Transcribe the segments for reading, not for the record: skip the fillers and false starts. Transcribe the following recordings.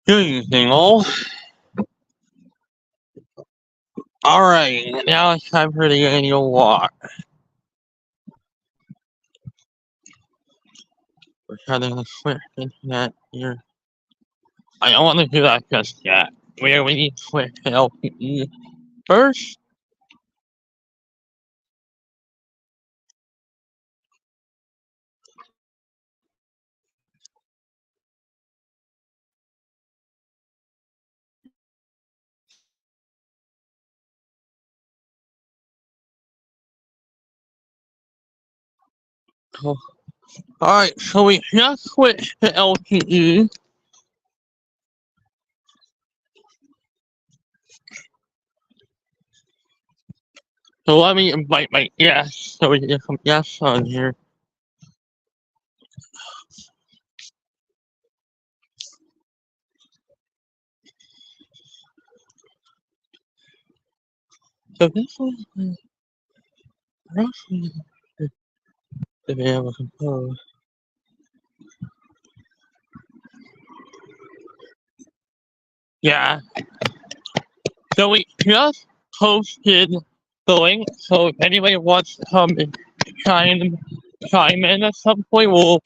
Good evening, all. Alright, now it's time for the annual walk. We're trying to switch internet here. I don't want to do that just yet. We need to switch to LTE first. Alright, so we just switched to LTE. So let me invite my guests so we can get some guests on here. So this was roughly to be able to compose. Yeah. So we just posted the link, so if anybody wants to come and chime in at some point, we'll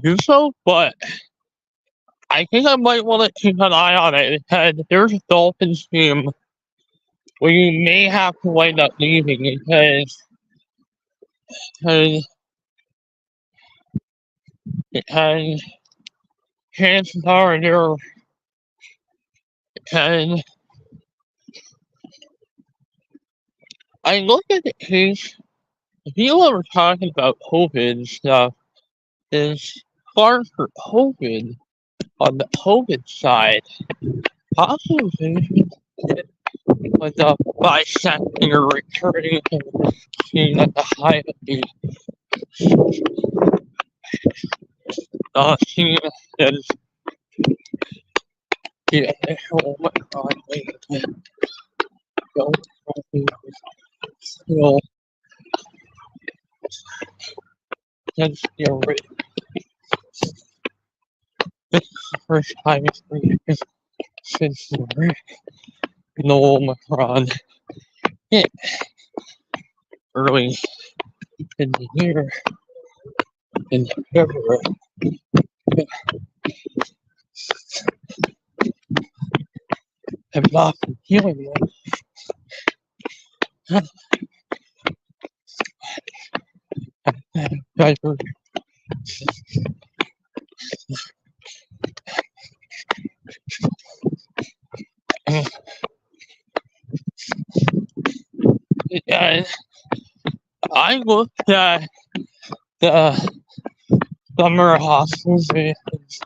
do so, but I think I might want to keep an eye on it because there's a Dolphins game where you may have to wind up leaving because, because chances are they're because I looked at the case. People that were talking about COVID and stuff is far for COVID on the COVID side. Hospitalization was up by second or returning to being at the high of the scene that is the initial Omicron wave. So, still, that's the original. This is the first time it's been since the original Omicron hit early in the year in February. I've not been dealing with diaper. And I looked at the summer hospitalizations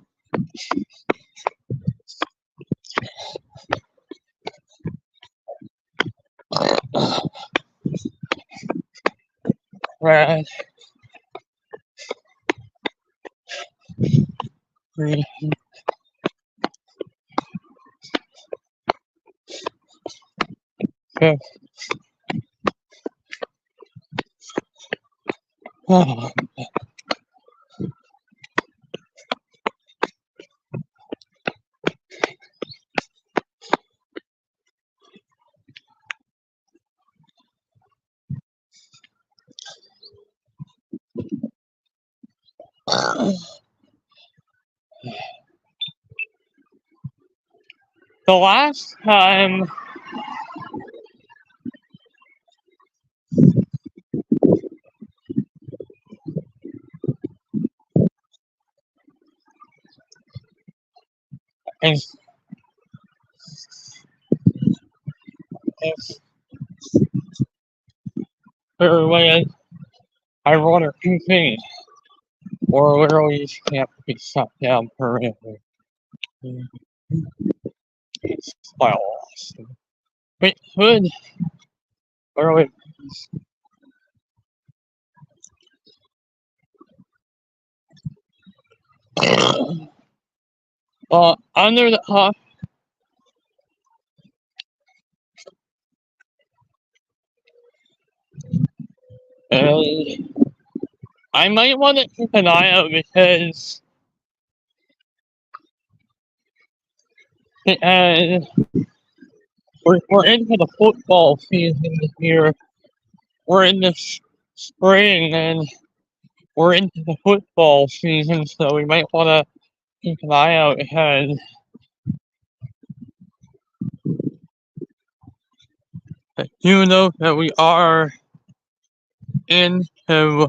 red, green, fifth. Oh, the last time is when I run a campaign or literally just can't be shut down permanently. It's quite awesome. Wait, good. Literally. Under the and I might want to keep an eye out because And we're into the football season here. We're in the spring and we're into the football season, so we might want to keep an eye out ahead. But you know that we are into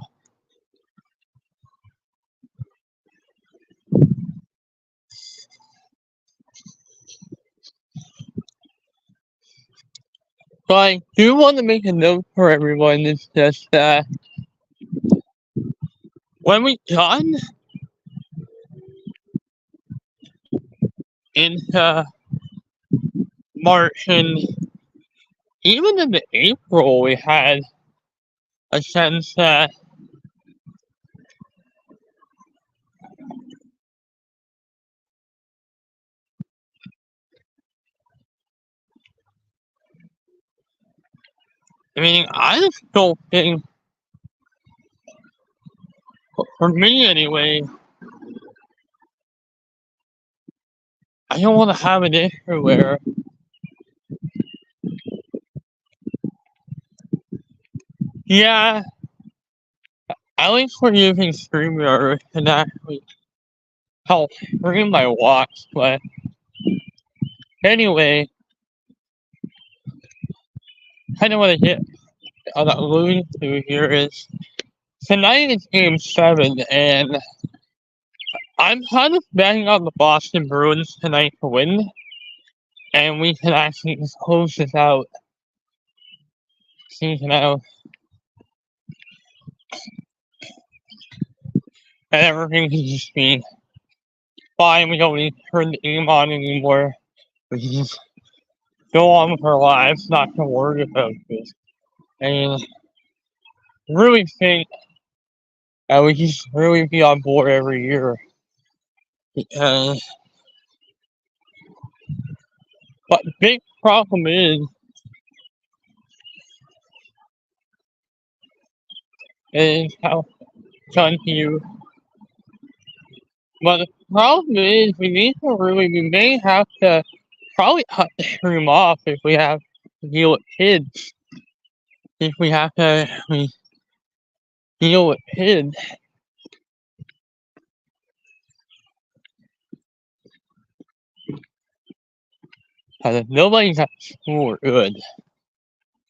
but I do want to make a note for everyone. It's just that when we done into March and even into April, we had a sense that I just don't think, for me anyway, I don't want to have an issue where yeah, at least we're using StreamYard and actually help stream my watch, but anyway, kind of what I get alluding to here is tonight is game 7, and I'm kind of betting on the Boston Bruins tonight to win, and we can actually just close this out, season out, and everything can just be fine. We don't need to turn the game on anymore. We can just go on with our lives, not to worry about this. And really think that we just really be on board every year. Because, but the big problem is how done you. But the problem is we may have to probably cut the stream off if we have to deal with kids. If we have to deal with kids. Because if nobody's at school, we're good.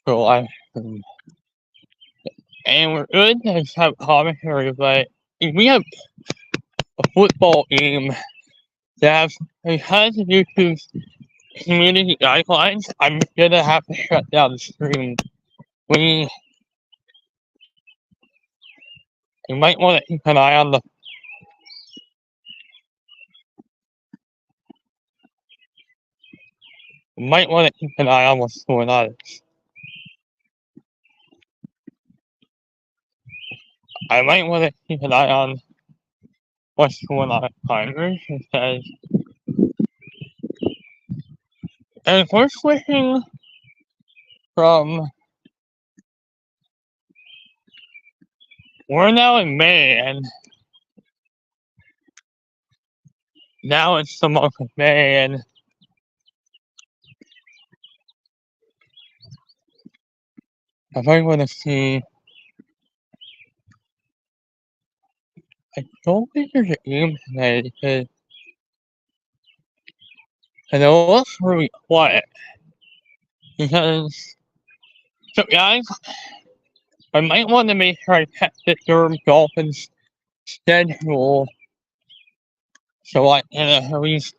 So and we're good to have commentary, but if we have a football game that has YouTube community guidelines, I'm gonna have to shut down the stream. We might want to keep an eye on what's going on. I might want to keep an eye on what's going on at Climbers because, and we're switching from, we're now in May, and now it's the month of May, and if I want to see, I don't think there's a game tonight because and it looks really quiet. Because, so guys, I might want to make sure I check the Durham Dolphins schedule so I can at least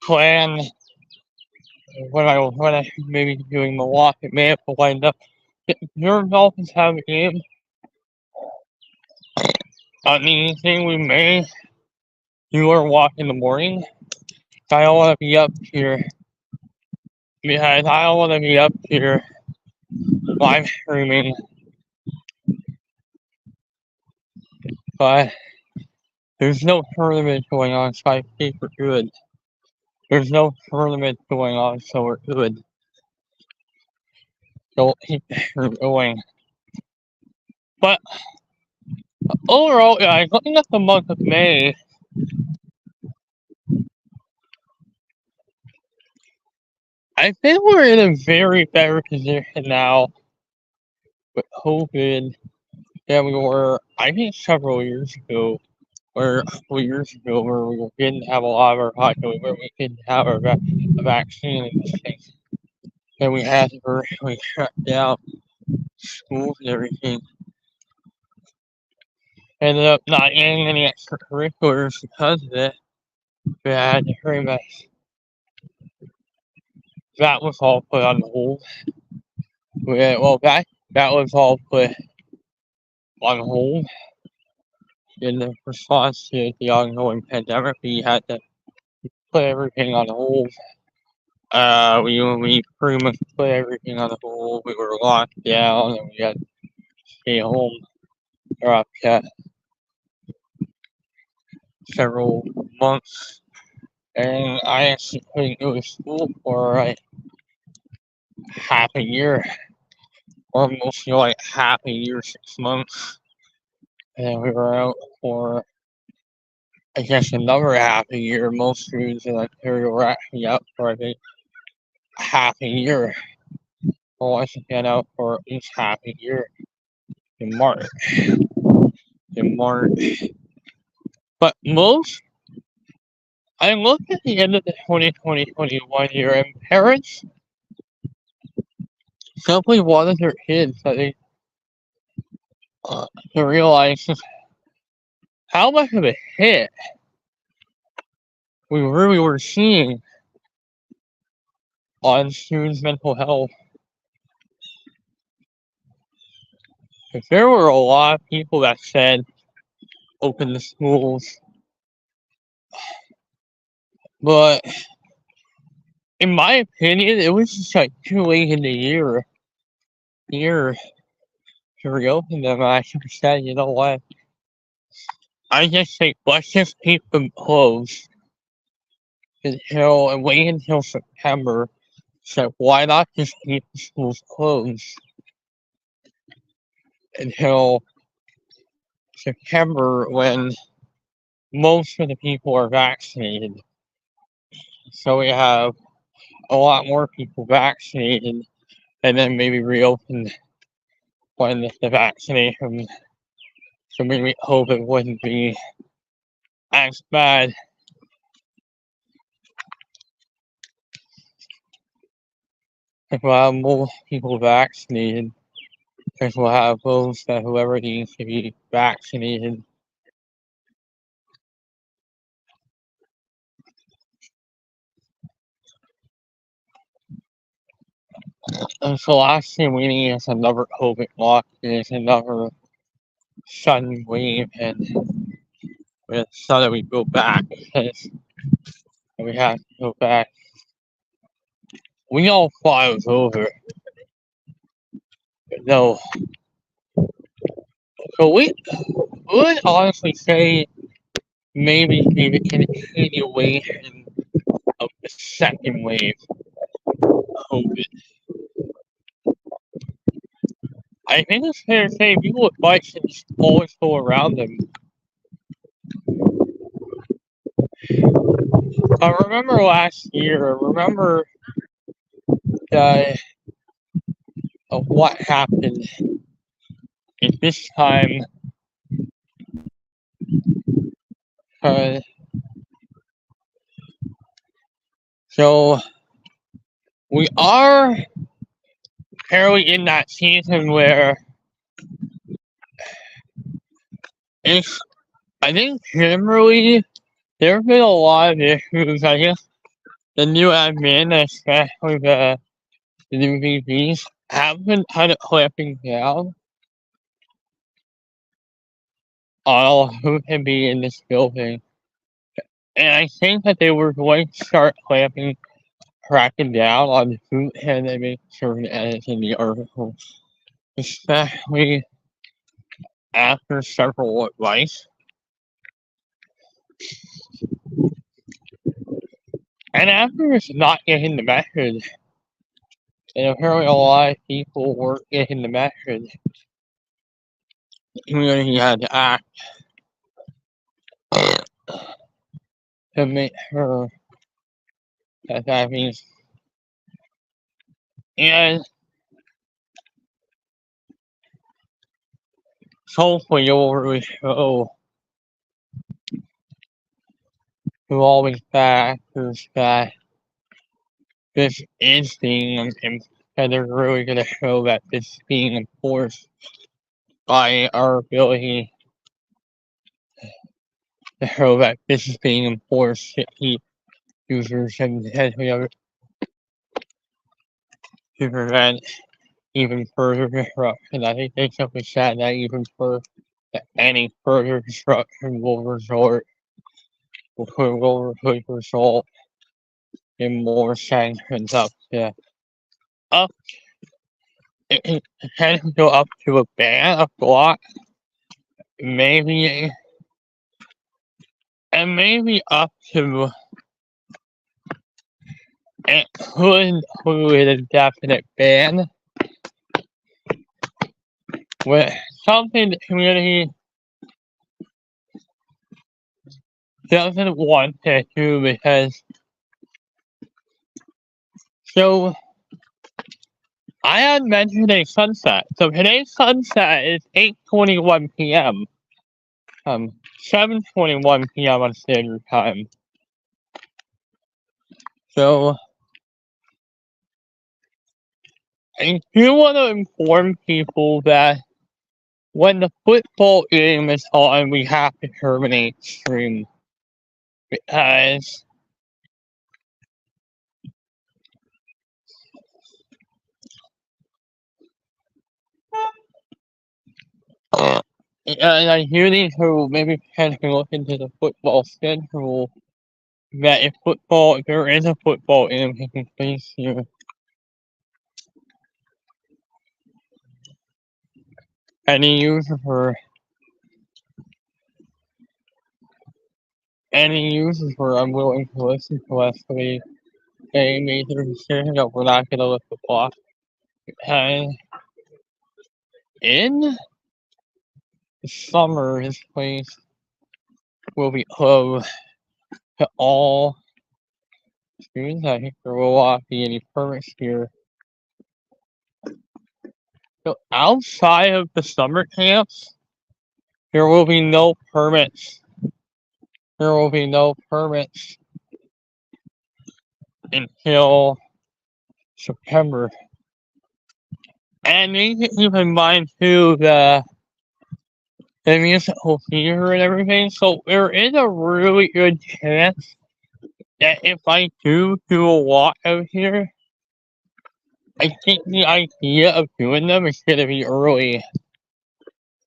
plan what I should maybe be doing Milwaukee. May have to wind up. The Durham Dolphins have a game on the evening. We may do our walk in the morning. I don't want to be up here because I don't want to be up here live streaming. But there's no tournament going on, so I think we're good. There's no tournament going on, so we're good. So keep going. But overall, guys, looking at the month of May, I think we're in a very better position now with COVID than we were, I think, several years ago, or a couple years ago, where we didn't have a lot of our population, where we didn't have our vaccine and things, and we had to virtually shut down schools and everything. Ended up not getting any extracurriculars because of it. We had to pretty much, that was all put on hold. That was all put on hold in the response to the ongoing pandemic. We had to put everything on hold. We pretty much put everything on hold. We were locked down and we had to stay home for up to several months. And I actually couldn't go to school for like half a year, or mostly like half a year, 6 months. And we were out for, I guess, another half a year. Most students in Ontario were actually out for, I think, half a year. Well, I should get out for at least half a year in March. In March. But I look at the end of the 2020-21 year, and parents simply wanted their kids to realize just how much of a hit we really were seeing on students' mental health. Because there were a lot of people that said, open the schools. But in my opinion, it was just like too late in the year to reopen them. I should have said, you know what? I just think let's just keep them closed and wait until September. So why not just keep the schools closed until September when most of the people are vaccinated? So we have a lot more people vaccinated, and then maybe reopen when the vaccination. So maybe hope it wouldn't be as bad. If we'll have more people vaccinated, because we'll have those that whoever needs to be vaccinated. And so last thing we need is another COVID lockdown, is another sudden wave, and suddenly we go back, because we have to go back. We all thought it was over. But no. So we would honestly say maybe the continuation of the second wave of COVID. I think it's fair to say people with bikes should just always go around them. I remember last year, uh, of what happened at this time. So we are apparently in that season where it's, I think generally there have been a lot of issues. I guess the new admin, especially the new VPs, have been kind of clamping down on all who can be in this building. And I think that they were going to start cracking down on who can they make certain edits in the article, especially after several advice. And after it's not getting the message, and apparently a lot of people weren't getting the message, the community had to act to make sure that means And hopefully you'll really show who always factors that this is being and they're really going to show that this is being enforced by our ability to show that this is being enforced to keep users and potentially other to prevent even further disruption. I think they simply said that even for that any further disruption will result in more sanctions up it can go up to a ban, a block, maybe and maybe up to it could include a definite ban with something the community doesn't want to do because so I had mentioned a sunset. So today's sunset is 8:21 p.m. 7:21 p.m. on Standard Time. So I do want to inform people that when the football game is on, we have to terminate stream because and I hear these who maybe potentially look into the football schedule that if there is a football game taking place here, any user for unwilling to listen to us, they made the decision that we're not going to let the block because in the summer, this place will be closed to all students. I think there will not be any permits here. So outside of the summer camps, there will be no permits. There will be no permits until September. And you need to keep in mind too the musical theater and everything. So there is a really good chance that if I do a walk out here, I think the idea of doing them is gonna be early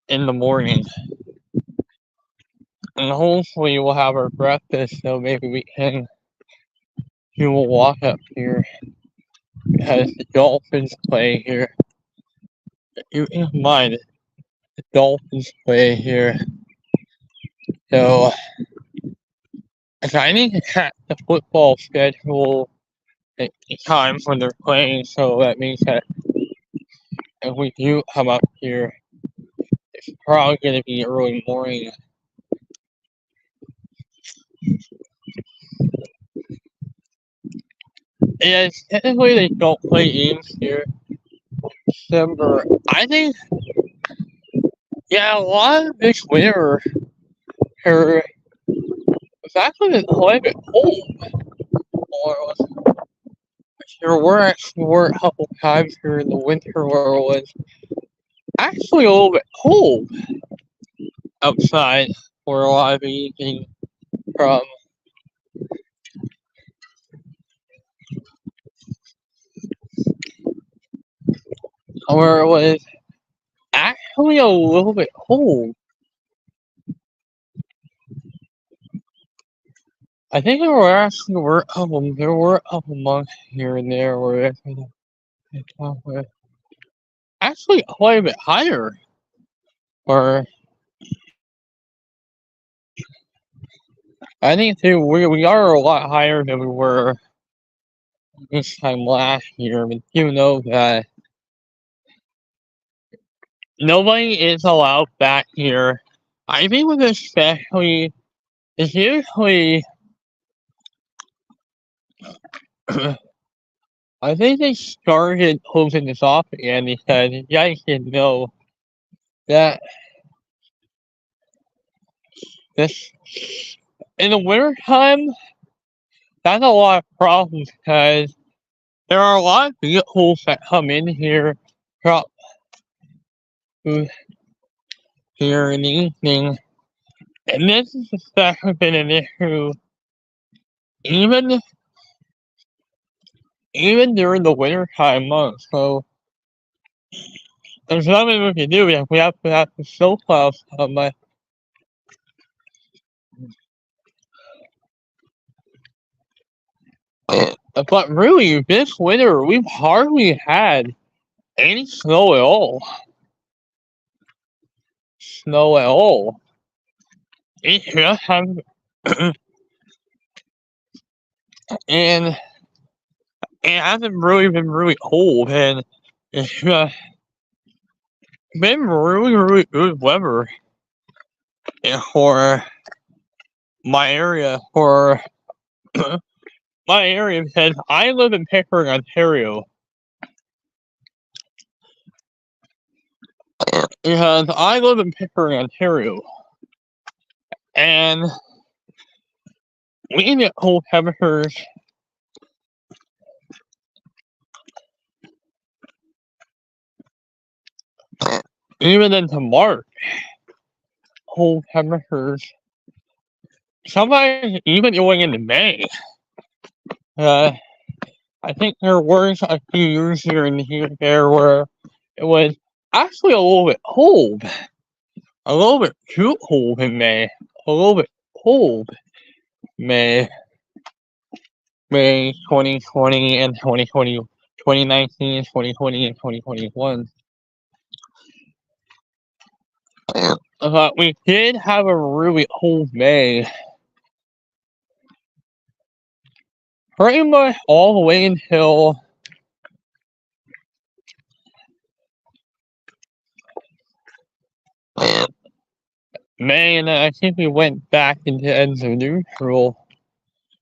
in the morning. And hopefully we'll have our breakfast so maybe we can do a walk up here because the Dolphins play here. You don't mind the Dolphins play here. So I need to check the football schedule at the times when they're playing, so that means that if we do come up here, it's probably gonna be early morning. Yes, technically they don't play games here. December. I think yeah, a lot of this winter here was actually quite a bit cold. Or there were a couple times here in the winter where it was actually a little bit cold outside for a lot of the evening from where it was actually a little bit cold. I think there were a couple months here and there where it actually quite a bit higher. Or I think too we are a lot higher than we were this time last year, but you know that nobody is allowed back here. I think with especially it's usually I think they started closing this off again because you guys didn't know that this in the winter time that's a lot of problems because there are a lot of vehicles that come in here from here in the evening, and this has especially been an issue even even during the wintertime months. So there's nothing we can do. We have to have the snowplows come. But really, this winter we've hardly had any snow at all. Snow at all. It just hasn't, and it hasn't really been really cold, and it's just been really good weather for my area. For my area, because I live in Pickering, Ontario. Because I live in Pickering, Ontario, and we get cold temperatures even into March. Cold temperatures. Sometimes even going into May. I think there were a few years here and there where it was actually a little bit cold. A little bit too cold in May. A little bit cold May 2020 and 2020, 2019, 2020 and 2021. We did have a really cold May. Pretty much all the way until May, and I think we went back into ends of neutral.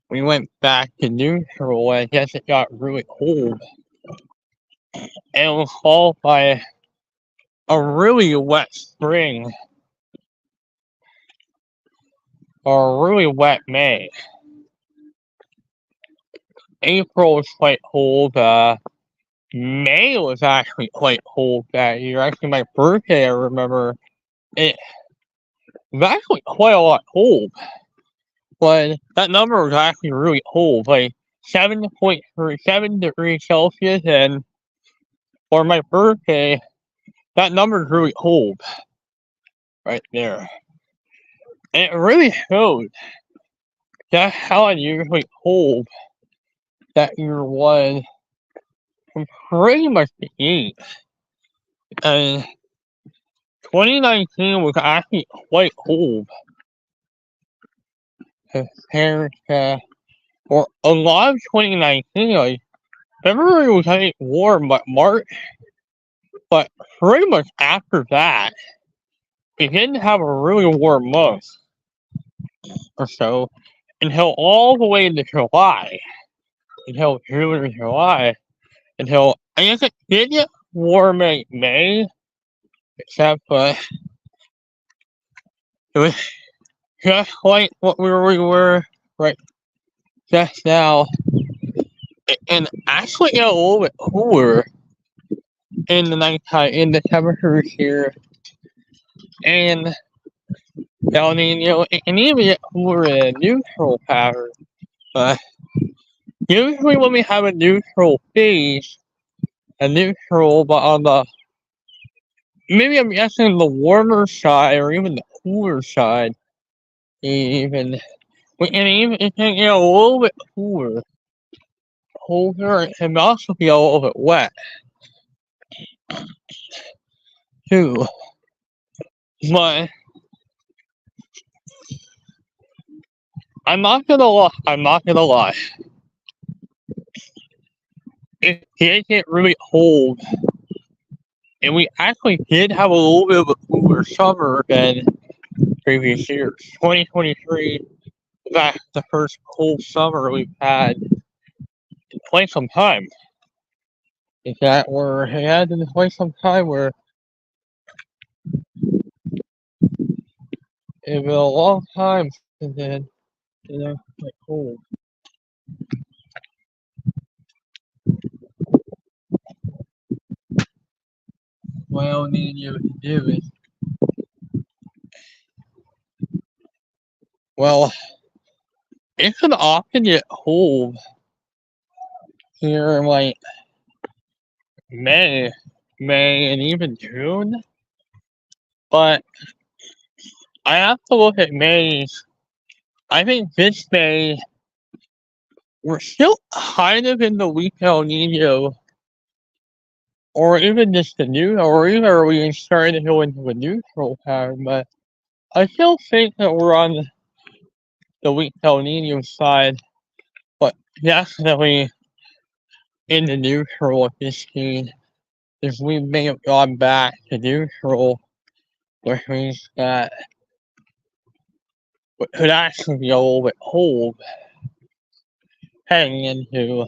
We went back to neutral, and I guess it got really cold. And it was followed by a really wet spring. Or a really wet May. April was quite cold. May was actually quite cold that year. Actually, my birthday, I remember, it was actually quite a lot cold. But that number was actually really cold, like 7.7 degrees Celsius, and for my birthday, that number is really cold. Right there. And it really showed just how unusually cold that year was from pretty much the beginning. And 2019 was actually quite cold compared to, or a lot of 2019, like February was kind of warm, but March, but pretty much after that, we didn't have a really warm month or so until all the way into July, until June or July, until I guess it did get warm in May, except it was just like what we were right just now, and actually got a little bit cooler in the nighttime, in the temperatures here, and El Nino, and even get cooler in a neutral pattern. But usually when we have a neutral phase, but on the, maybe I'm guessing the warmer side or even the cooler side, even, it can get a little bit cooler, and it can also be a little bit wet, too. But I'm not gonna lie. It did get really cold, and we actually did have a little bit of a cooler summer than previous years. 2023 was the first cold summer we've had in quite some time. is that we're had in quite some time where it's been a long time since then, like cold. What I don't need you to do is, well, it can often get cold here in like May, and even June, but I have to look at May. I think this May, we're still kind of in the weak El Nino, or even just the new, or even are we starting to go into a neutral pattern, but I still think that we're on the weak El Nino side, but definitely in the neutral at this stage, if we may have gone back to neutral, which means that it could actually be a little bit cold heading into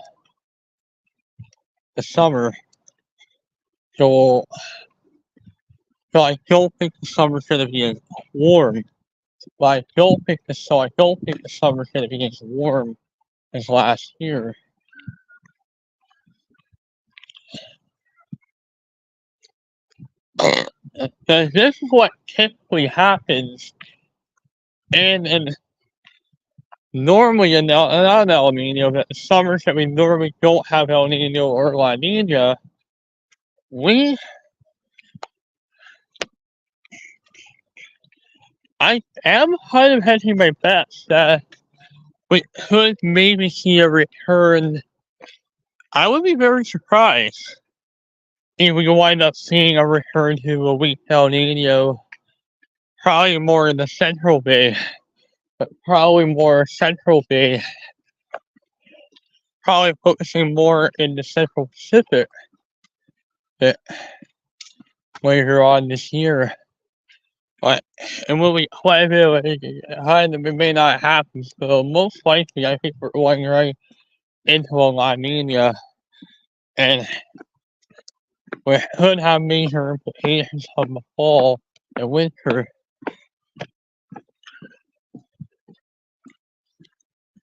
the summer. So, I don't think the summer's gonna be as warm. But I don't think the summer's gonna be as warm as last year. Because this is what typically happens, and normally in not El Nino, that the summers that we normally don't have El Nino or La Nina, I am kind of hedging my bets that we could maybe see a return. I would be very surprised if we wind up seeing a return to a weak El Nino, probably more in the Central Bay, but probably more Central Bay, probably focusing more in the Central Pacific later on this year. But and will we quite it may not happen, so most likely I think we're going right into a La Nina, and we could have major implications of the fall and winter.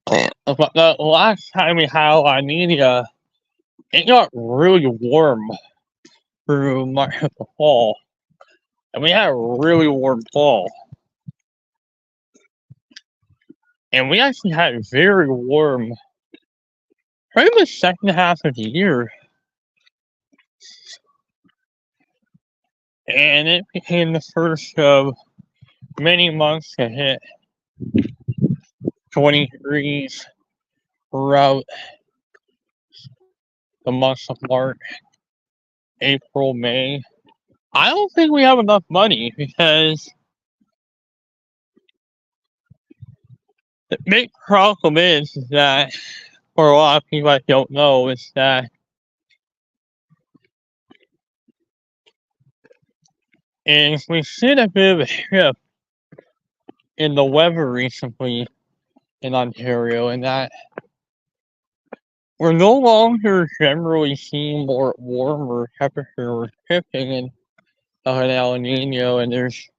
But the last time we had La Nina, it got really warm through much of the fall. And we had a really warm fall. And we actually had very warm, probably the second half of the year. And it became the first of many months to hit 20 degrees throughout the months of March, April, May. I don't think we have enough money because the big problem is that, for a lot of people I don't know, is that we've seen a bit of a shift in the weather recently in Ontario, and that we're no longer generally seeing more warmer temperature shifting in an El Nino, and there's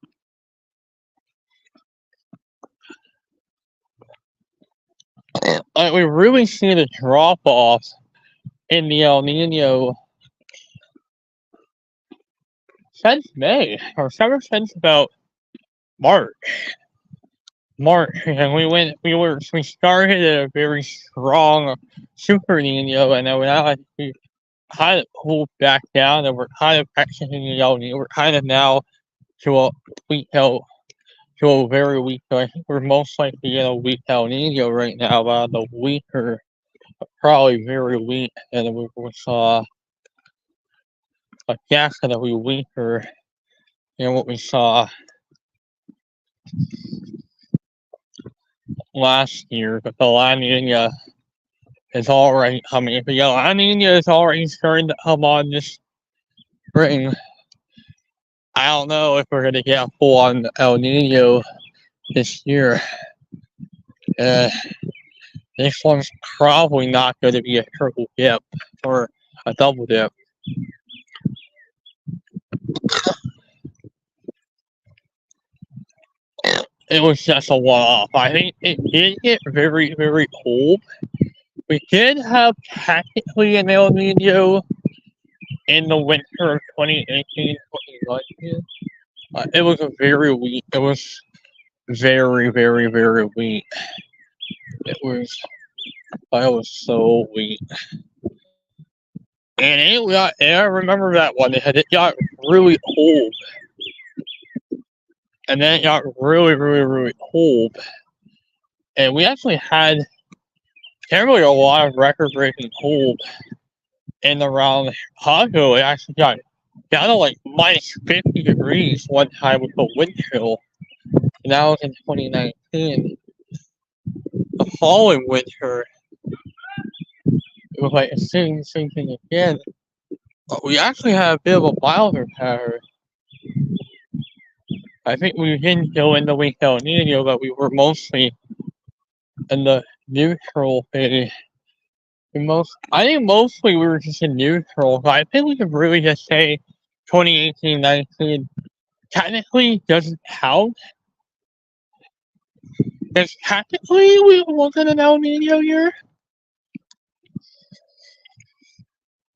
we really seen a drop off in the El Nino since May, or since about March. And we started at a very strong Super Nino, and then now we kind of pulled back down, and we're kind of exiting the El Nino. We're kind of now to a weak to a very weak. I think we're most likely in a weak El Nino right now, but the weaker, probably very weak, and we saw a gas that we weaker than what we saw last year. But the La Nina is already coming. The La Nina is already starting to come on this spring. I don't know if we're gonna get a full on El Nino this year. This one's probably not going to be a triple dip or a double dip. it was just a one-off. I think it did get very, very cold. We did have technically an El Nino in the winter of 2018, 2019. It was a very weak. It was very, very, very weak. It was. I was so weak. And I remember that one. It got really cold. And then it got really, really, really cold. And we actually had generally a lot of record-breaking cold in around Chicago. It actually got down to like minus 50 degrees one time with a wind chill. And that was in 2019. The following winter, it was like the same thing again. But we actually had a bit of a milder pattern. I think we didn't go in the week El Nino, but we were mostly in the neutral phase. I think mostly we were just in neutral. But I think we could really just say 2018-19 technically doesn't count. Because technically we wasn't an El Nino year.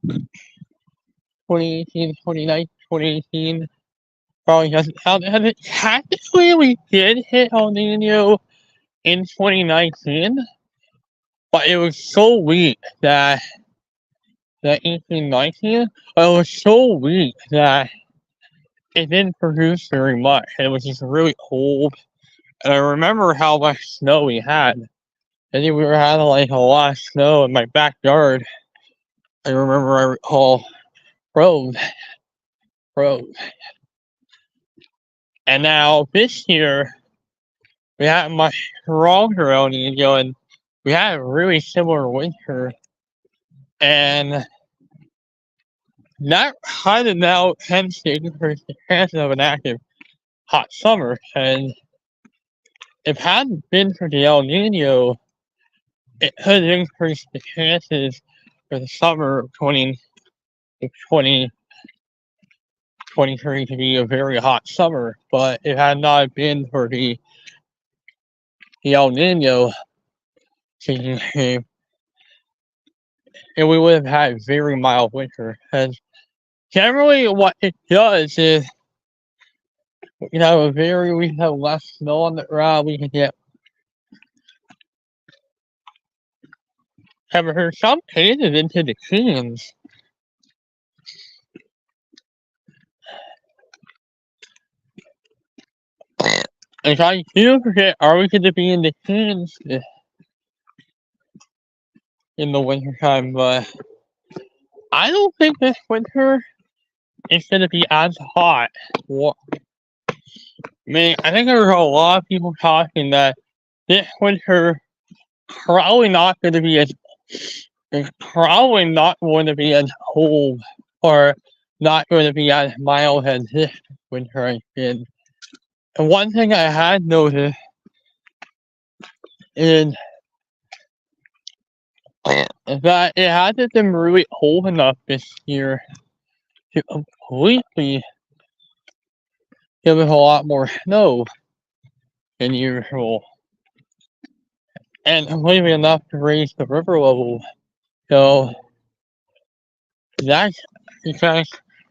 2018, 2019, 2018 probably doesn't count. And technically we did hit El Nino in 2019, but it was so weak that 18-19, but it was so weak that it didn't produce very much. It was just really cold. And I remember how much snow we had. I think we were having like a lot of snow in my backyard. I recall road. And now this year, we had a much stronger El Nino, and we had a really similar winter. And that kind of now tends to increase the chances of an active hot summer. And if it hadn't been for the El Nino, it could increase the chances for the summer of 2023 to be a very hot summer. But it had not been for the El Nino season, and we would have had a very mild winter. And generally what it does is we have less snow on the ground. We can get temperatures some cases into the teens. If I do forget, are we going to be in the teens in the wintertime? But I don't think this winter is going to be as hot. I mean, I think there are a lot of people talking that this winter probably not going to be as cold or not going to be as mild as this winter has been. And one thing I had noticed is that it hasn't been really cold enough this year to completely give us a lot more snow than usual. And maybe enough to raise the river level. So that's because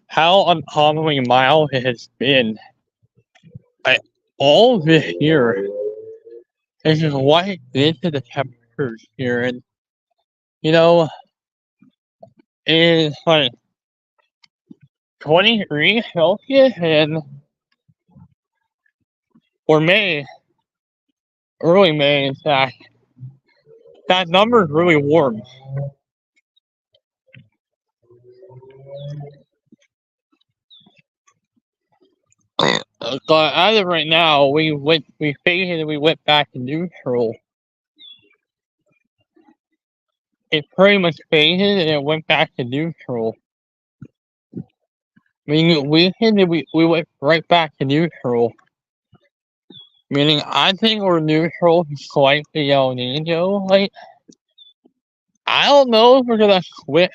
how uncommonly mild it has been all this year. This is what it did to the temperatures here. And it's like 20 degrees Celsius or early May, in fact. That number is really warm. But as of right now, we faded and we went back to neutral. It pretty much faded and it went back to neutral. Meaning we went right back to neutral. Meaning I think we're neutral slightly El Nino. Like, I don't know if we're gonna switch.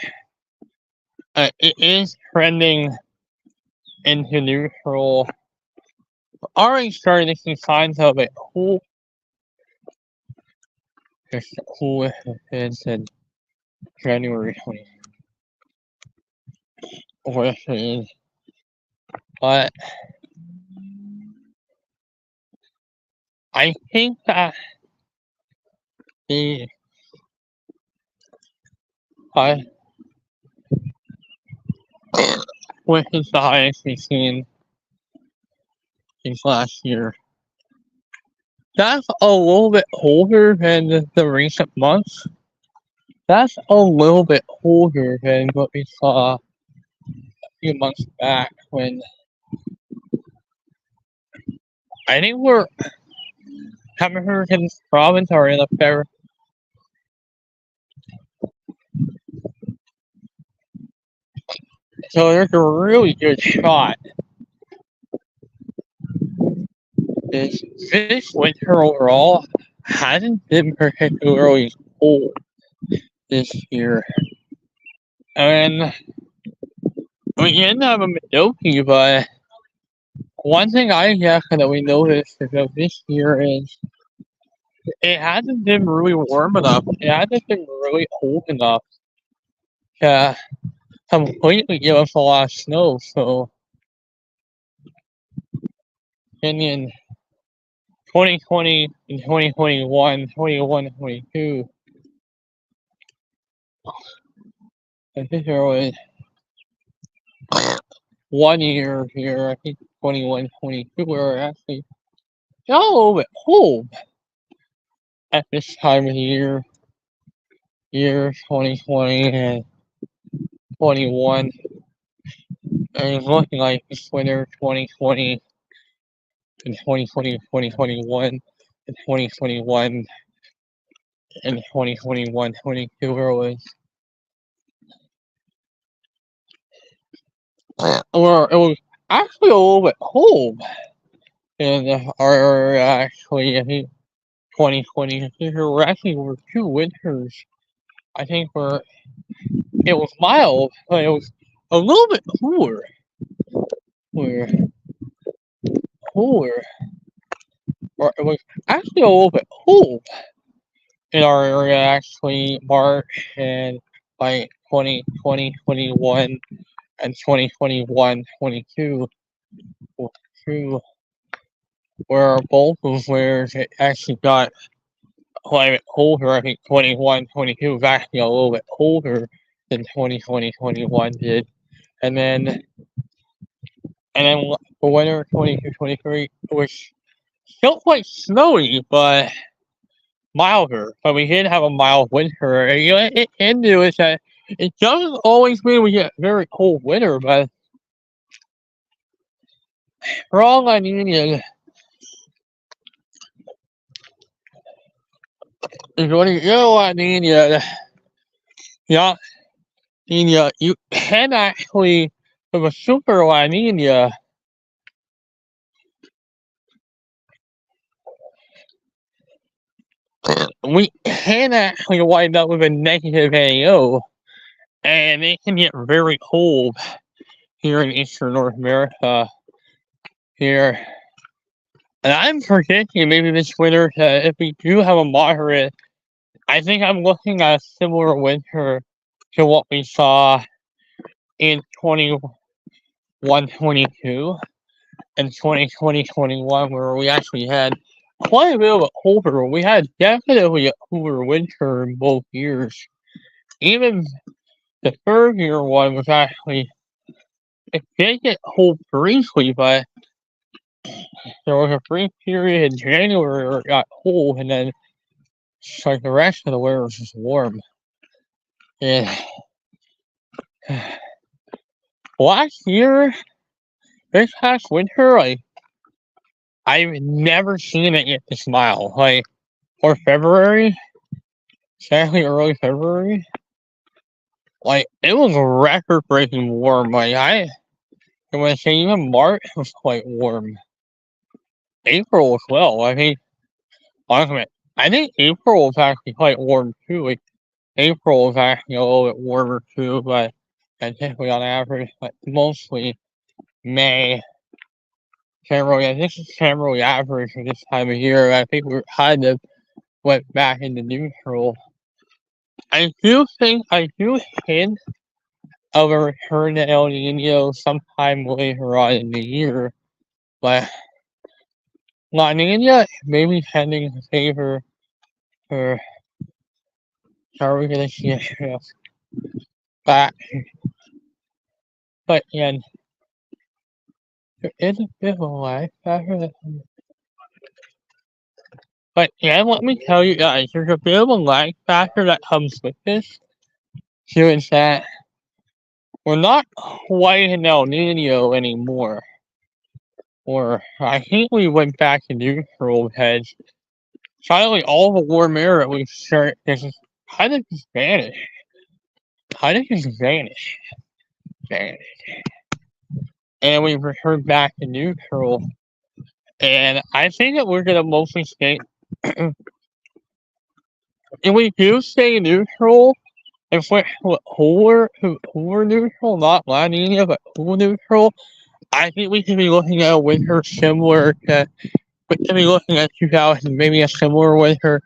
it is trending into neutral. Already starting to see signs of it. Who is in January 20th? What it is. But I think that the I with his highest we've seen since last year. That's a little bit older than the recent months. That's a little bit older than what we saw a few months back when I think we're haven't heard his province are in a fair. So there's a really good shot. This winter overall hasn't been particularly cold this year. And we didn't have a Midoki, but one thing I definitely noticed about this year is it hasn't been really warm enough. It hasn't been really cold enough to completely give us a lot of snow. So in 2020 and 2021, 21, 22, I think there was 1 year here, I think 21, 22, were actually a little bit cold at this time of the year. Year 2020 and 21. And it's looking like this winter 2020 and 2020, 2021, and 2021 and 2021, 22 was or it was actually a little bit cold. And our actually I think 2020 I think there were actually were 2 winters. I think where it was mild, but it was a little bit cooler. Cooler. Or it was actually a little bit cold in our area actually March and like 2020, 21 and 2021, 22 were both of where it actually got quite a bit colder. I think 21, 22 was actually a little bit colder than 2020, 21 did. And then for winter 22, 23 was still quite snowy, but milder. But we did have a mild winter. You know, it into is that it doesn't always mean we get very cold winter, but for all La Nina is when you get a La Nina, yeah, Nina, you can actually with a super La Nina. We can actually wind up with a negative AO, and it can get very cold here in Eastern North America. Here, and I'm predicting maybe this winter if we do have a moderate, I think I'm looking at a similar winter to what we saw in 21, 22 and 2020, 21, where we actually had quite a bit of a colder. We had definitely a cooler winter in both years. Even the third year one was actually, it did get cold briefly, but there was a brief period in January where it got cold, and then like the rest of the winter was just warm. And last year, this past winter, like I've never seen it get this mild. Like or February, exactly early February. Like it was record breaking warm. Like I'm gonna say even March was quite warm. April as well. I think honestly, I think April was actually quite warm too. Like April was actually a little bit warmer too, but and typically on average, but mostly May. Generally, I think it's generally average for this time of year. I think we're kind of went back into neutral. I do hint of a return to El Nino sometime later on in the year, but La Nina may be tending in favor for. Are we gonna see a shift back? But again, there is a bit of a lag factor that. But yeah, let me tell you guys, there's a bit of a lag factor that comes with this. Here is that we're not quite in El Nino anymore. Or I think we went back to neutral because finally all the warm air that we start is kind of just vanished. Vanished. And we returned back to neutral. And I think that we're gonna mostly stay. If we do stay neutral, if we're neutral, not La Nina, but who neutral, I think we can be looking at a winter similar to. We can be looking at 2000, maybe a similar winter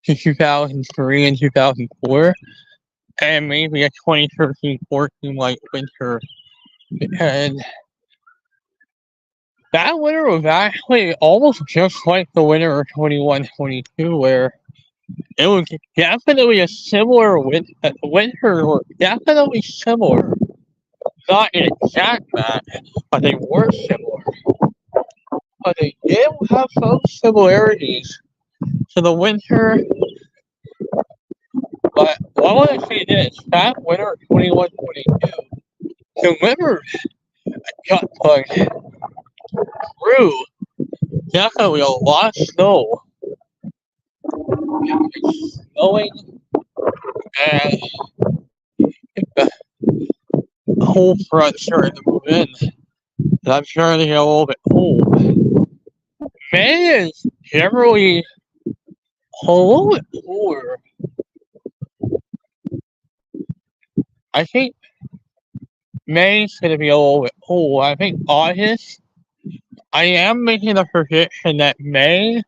to 2003 and 2004, and maybe a 2013-14 like winter. And that winter was actually almost just like the winter of 21-22, where it was definitely a similar winter, or definitely similar. Not an exact match, but they were similar. But they did have some similarities to the winter. But I want to say this: that winter of 21-22, the winter got like through definitely a lot of snow. It's snowing, and the cold front starting to move in. And I'm starting to get a little bit cold. May is generally a little bit cooler. I think May's going to be a little bit cool. I think August, I am making a prediction that May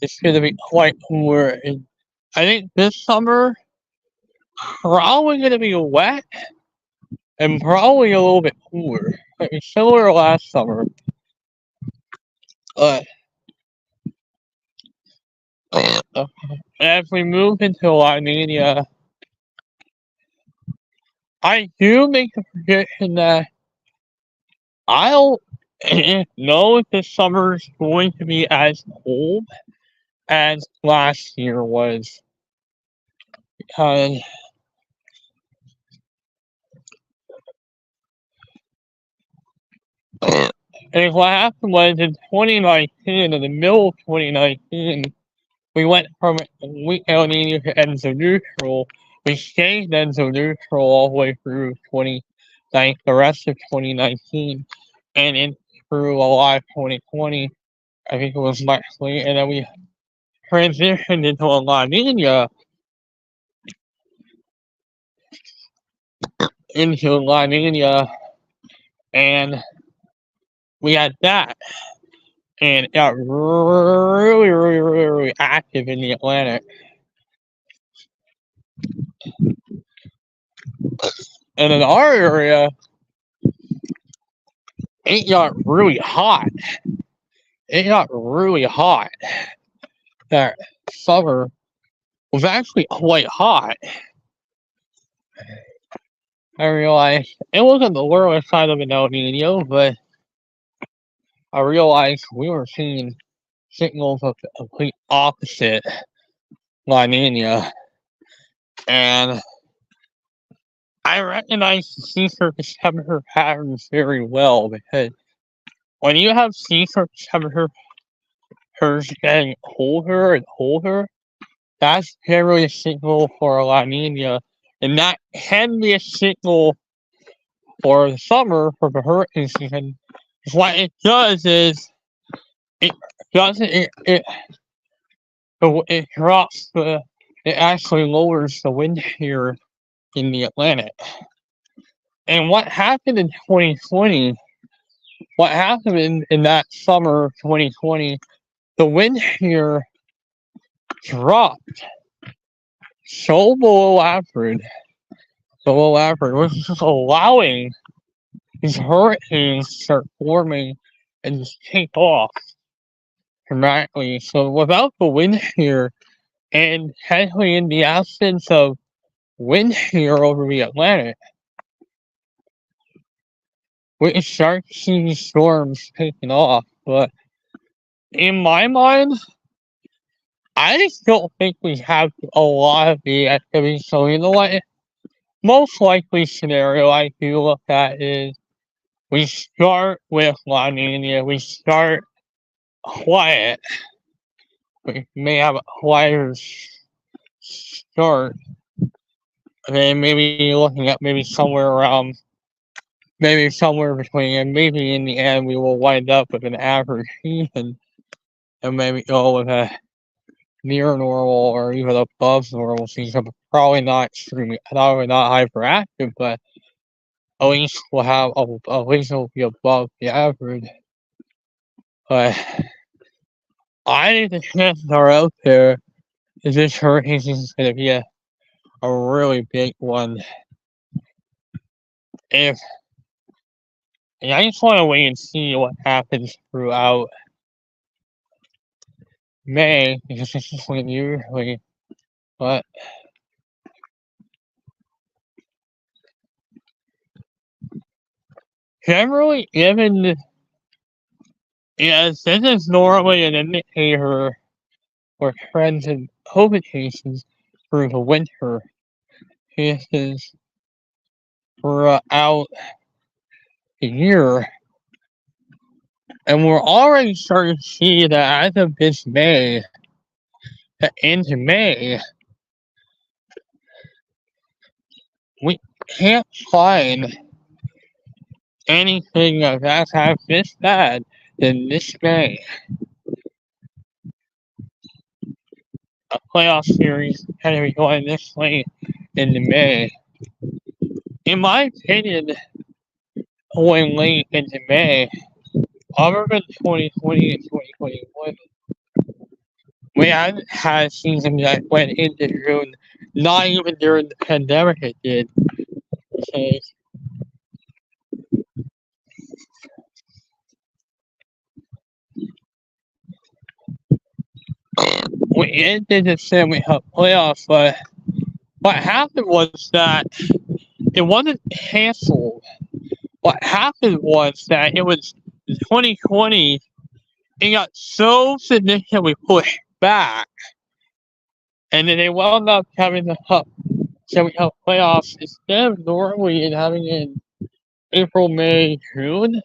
is going to be quite cooler. And I think this summer, probably going to be wet and probably a little bit cooler. Like similar to last summer. As we move into La Nina, I do make the prediction that I don't know if this summer is going to be as cold as last year was. Because and what happened was in 2019, in the middle of 2019, we went from El Nino to Enso neutral. We stayed Enso neutral all the way through the rest of 2019, and in through a lot of 2020. I think it was much later, and then we transitioned into a La Nina. And we had that, and it got really active in the Atlantic. And in our area, it got really hot. That summer was actually quite hot. I realized it wasn't the lower side of an El Nino, but I realized we were seeing signals of the complete opposite La Nina. And I recognize the sea surface temperature patterns very well, because when you have sea surface temperatures getting colder and colder, that's generally a signal for a La Nina, and that can be a signal for the summer for the hurricane season. What it does is it actually lowers the wind here in the Atlantic. And what happened in 2020, what happened in that summer of 2020, the wind here dropped so below average, which is just allowing these hurricanes to start forming and just take off dramatically. So without the wind here, and technically in the absence of wind here over the Atlantic, we can start to see these storms taking off. But in my mind, I just don't think we have a lot of the activity. So you know what? Most likely scenario I do look at is we start with La Nina, we start quiet. We may have a quieter start. And then maybe looking at maybe somewhere around, maybe somewhere between, and maybe in the end we will wind up with an average season and maybe go with a near normal or even above normal season, but probably not extremely, probably not hyperactive, but at least we'll have, at least it'll be above the average. But I think the chances are out there is this hurricane season is going to be a really big one. If And I just want to wait and see what happens throughout May, because this is when usually, but generally, given, yes, this is normally an indicator for trends in COVID cases through the winter. This is throughout the year. And we're already starting to see that as of this May, into May, we can't find anything that has this bad in this May. A playoff series kind of be going this late into May. In my opinion, going late into May, other than 2020 and 2021, we haven't had a season that went into June, not even during the pandemic it did. So, we ended the Stanley Cup playoffs, but what happened was that it wasn't canceled. What happened was that it was 2020, it got so significantly pushed back, and then they wound up having the Stanley Cup playoffs instead of normally and having it in April, May, June.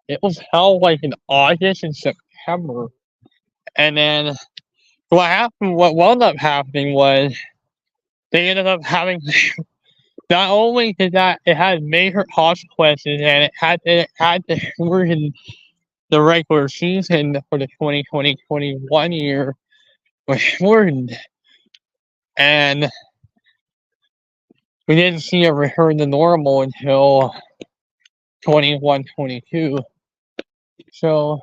It was held like in August and September, and then what wound up happening was they ended up having not only did that it had major consequences and it had to shorten the regular season for the 2020-21 year was shortened, and we didn't see a return to normal until 21-22. So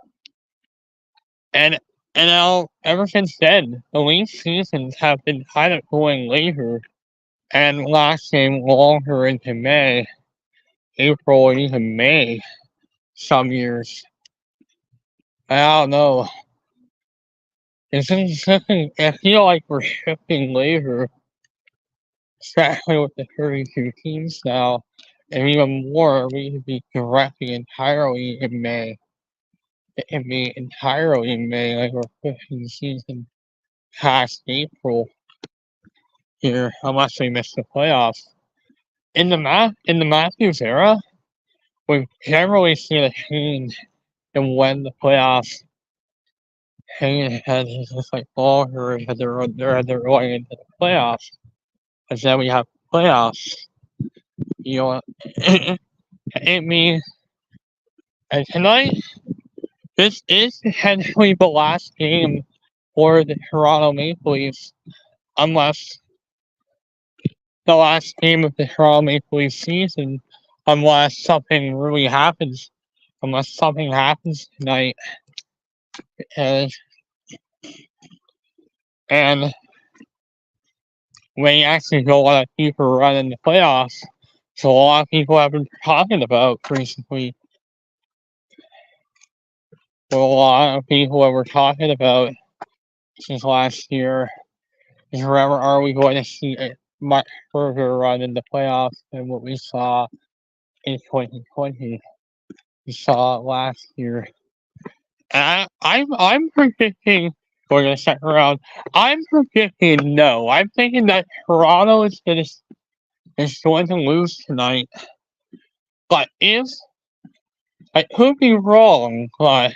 and now ever since then, the league seasons have been kind of going later and lasting longer into May, April, or even May some years. I don't know. I feel like we're shifting later, especially with the 32 teams now, and even more, we could be directly entirely in May. It can be entirely in May, like we're pushing the season past April here, unless we miss the playoffs. In the Matthews era, we've generally seen a change in when the playoffs has just like longer as they're going into the playoffs. And then we have playoffs. You know, it means and tonight this is potentially the last game for the Toronto Maple Leafs, unless the last game of the Toronto Maple Leafs season, unless something really happens. Unless something happens tonight. And when you actually go on a deeper run in the playoffs, so a lot of people have been talking about recently. What a lot of people that were talking about since last year is wherever are we going to see a much further run in the playoffs than what we saw in 2020. We saw it last year. And I'm predicting going to the second round. I'm predicting no. I'm thinking that Toronto is going to lose tonight. But if I could be wrong, but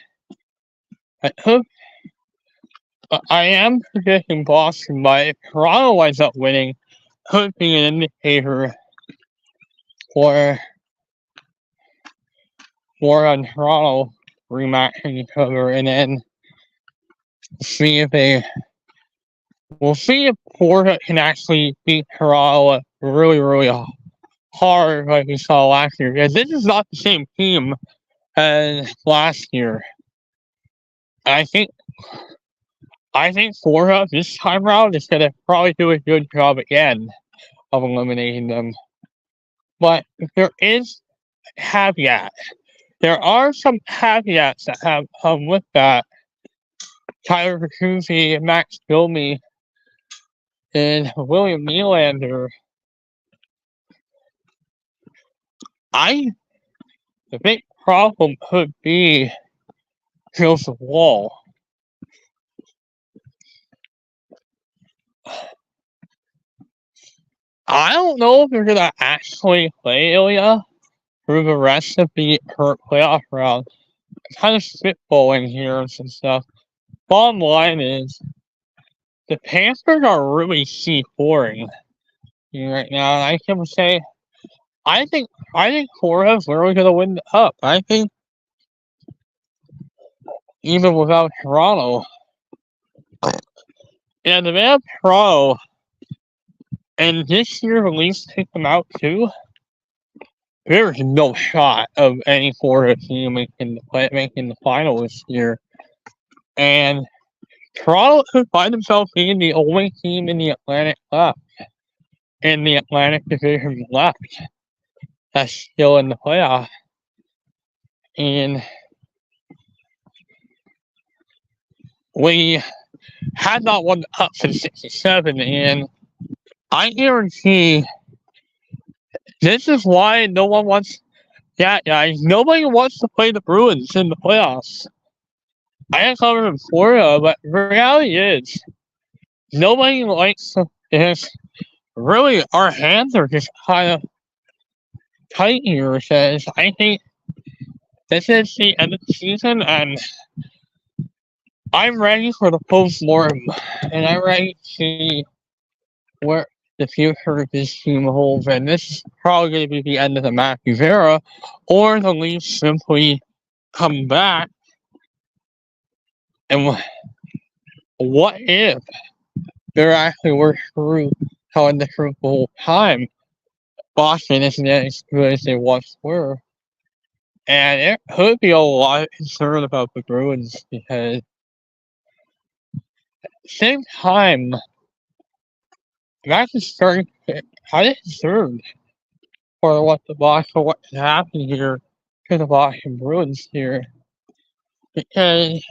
I am predicting Boston, but if Toronto winds up winning, could be an indicator for Toronto rematching each other, and then we'll see if Florida can actually beat Toronto really, really hard like we saw last year. Because this is not the same team as last year. I think Florida this time around is gonna probably do a good job again of eliminating them. But there is a caveat. There are some caveats that have come with that. Tyler Bertuzzi, Max Domi, and William Nylander. The big problem could be Joseph Woll. I don't know if they're gonna actually play Ilya through the rest of the current playoff round. I'm kind of spitballing here and some stuff. Bottom line is, the Panthers are really C4ing right now, and I can say, I think Florida's literally gonna win the cup. I think even without Toronto, and the man Toronto, and this year at least take them out too. There's no shot of any Florida team making the final this year. And Toronto could find themselves being the only team in the Atlantic Division left, that's still in the playoff. And we had not won the cup since '67, and I guarantee this is why no one wants. Yeah, guys, nobody wants to play the Bruins in the playoffs. I got covered in Florida, but the reality is, nobody likes this. Really, our hands are just kind of tight here. Says I think this is the end of the season, and I'm ready for the post-mortem, and I'm ready to see where the future of this team holds. And this is probably going to be the end of the Matthews era, or the Leafs simply come back. And what if they're actually were screwed, telling the truth the whole time? Boston isn't as good as they once were. And it could be a lot of concern about the Bruins because at the same time, that's starting to kind of concerned for what can happen here to the Boston Bruins here. Because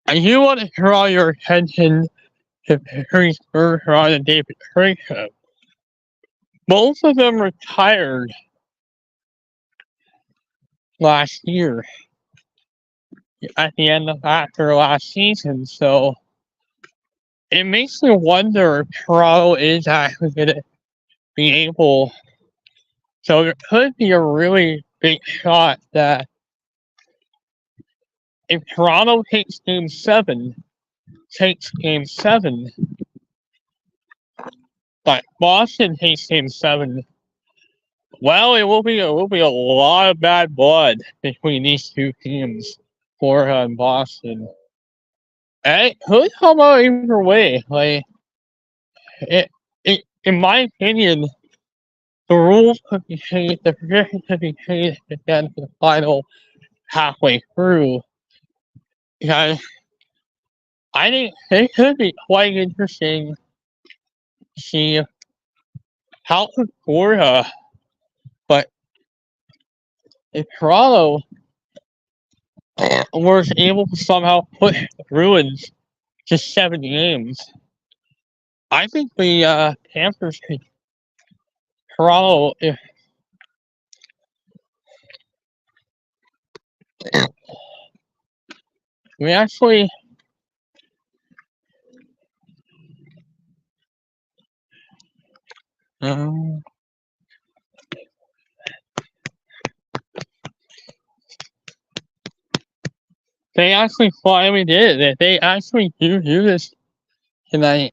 I do want to draw your attention to Patrice Bergeron and David Krejci. Both of them retired last year at the end of after last season, so it makes me wonder if Toronto is actually going to be able. So there could be a really big shot that if Toronto takes Game 7, but Boston takes Game 7, well, it will be a lot of bad blood between these two teams, Florida and Boston. And it could come out either way. Like, in my opinion, the rules could be changed, the position could be changed again for the final halfway through. Because I think it could be quite interesting to see how could Florida, but if Toronto was able to somehow push the Bruins to 7 games, I think the Panthers could Toronto if we actually they actually finally did it. They actually do this tonight.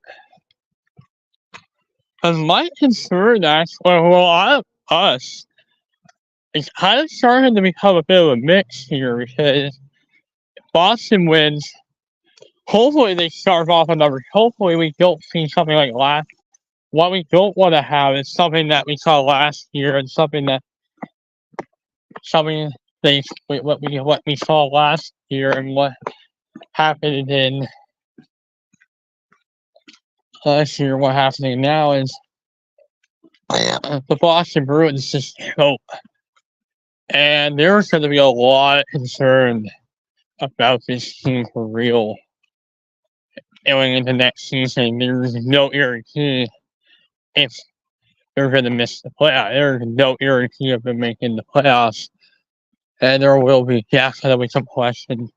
Because my concern actually, well, a lot of us, it's kind of starting to become a bit of a mix here because if Boston wins, hopefully they start off another. Hopefully we don't see something like last. What we don't want to have is something that we saw last year and something what we saw last year and what happened in last year. What happening now is the Boston Bruins just choke, and there's going to be a lot of concern about this team for real going into next season. There's no guarantee if they're going to miss the playoffs. There's no guarantee of them making the playoffs, and there will be definitely some question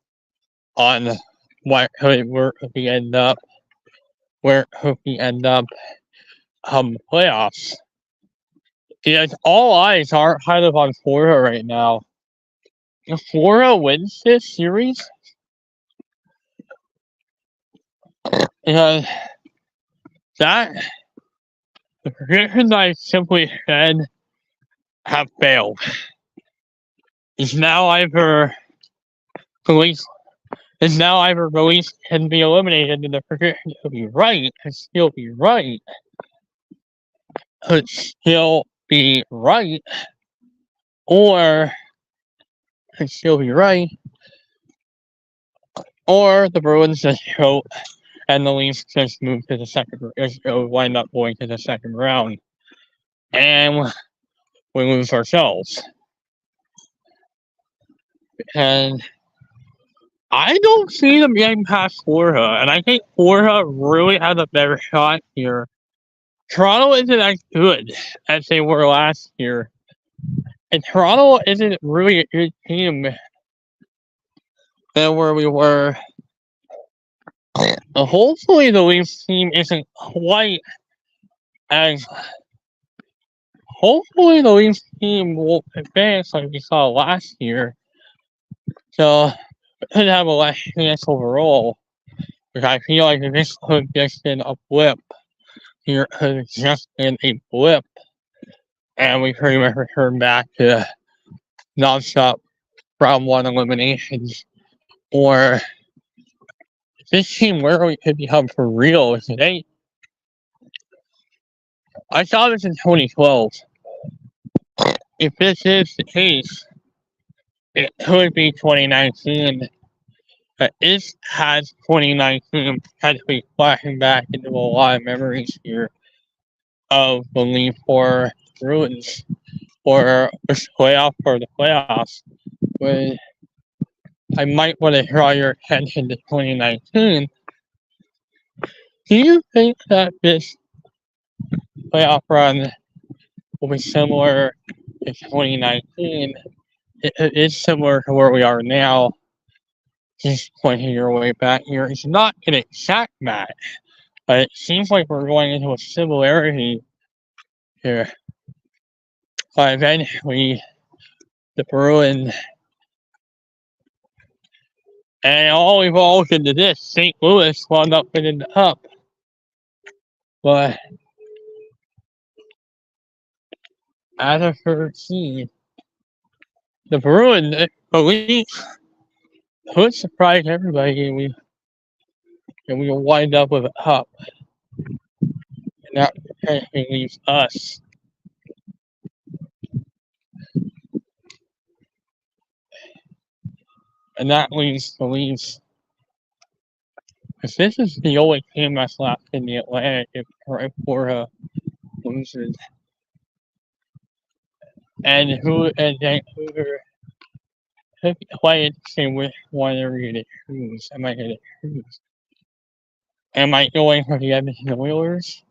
on where we end up playoffs. Because all eyes are kind of on Florida right now. If Florida wins this series, because that the predictions I simply said have failed. Is now either Release can be eliminated and the prediction could be right, could still be right, or could still be right, or the Bruins just choke and the Leafs just move to the wind up going to the second round, and we lose ourselves. And I don't see them getting past Florida, and I think Florida really has a better shot here. Toronto isn't as good as they were last year, and Toronto isn't really a good team than where we were. Hopefully the Leafs team isn't quite as... Hopefully the Leafs team will advance like we saw last year. So, we could have a less chance overall. Because I feel like this could just been a blip. Here could have just been a blip. And we pretty much return back to non-stop round one eliminations. Or this team literally could become for real today. I saw this in 2012. If this is the case, it could be 2019. It has 2019 potentially flashing back into a lot of memories here of the Leaf for Bruins or the playoffs. But I might want to draw your attention to 2019. Do you think that this playoff run will be similar to 2019? It is similar to where we are now. Just pointing your way back here. It's not an exact match, but it seems like we're going into a similarity here. But eventually, the Bruins, and it all evolved into this. St. Louis wound up winning the cup. But as a third seed, the Bruins, could surprise everybody, and we will wind up with a cup. And that potentially leaves us. And that leaves the Leafs. Because this is the only team that's left in the Atlantic if Florida loses. And Vancouver could be quite interesting which one are you going to choose. Am I going to choose? Am I going for the Edmonton Oilers?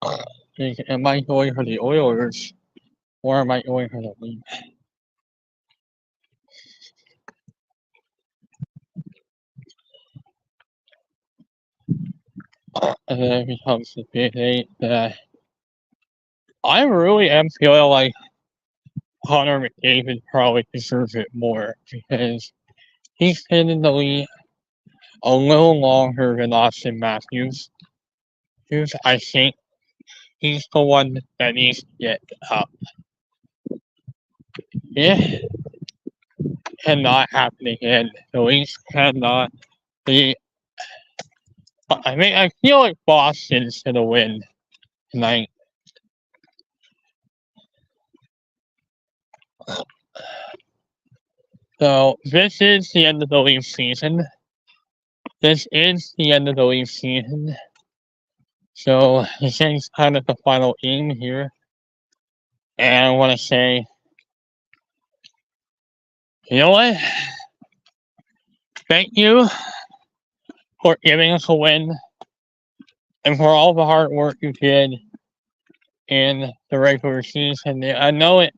Am I going for the Oilers? Or am I going for the Leafs? And then it becomes the big eight that I really am feeling like Connor McDavid probably deserves it more because he's been in the league a little longer than Austin Matthews. I think he's the one that needs to get up. It cannot happen again. The Leafs cannot be. I feel like Boston's gonna win tonight. So this is the end of the Leafs season. This is the end of the Leafs season. So this is kind of the final game here. And I want to say, you know what? Thank you for giving us a win and for all the hard work you did in the regular season. I know it.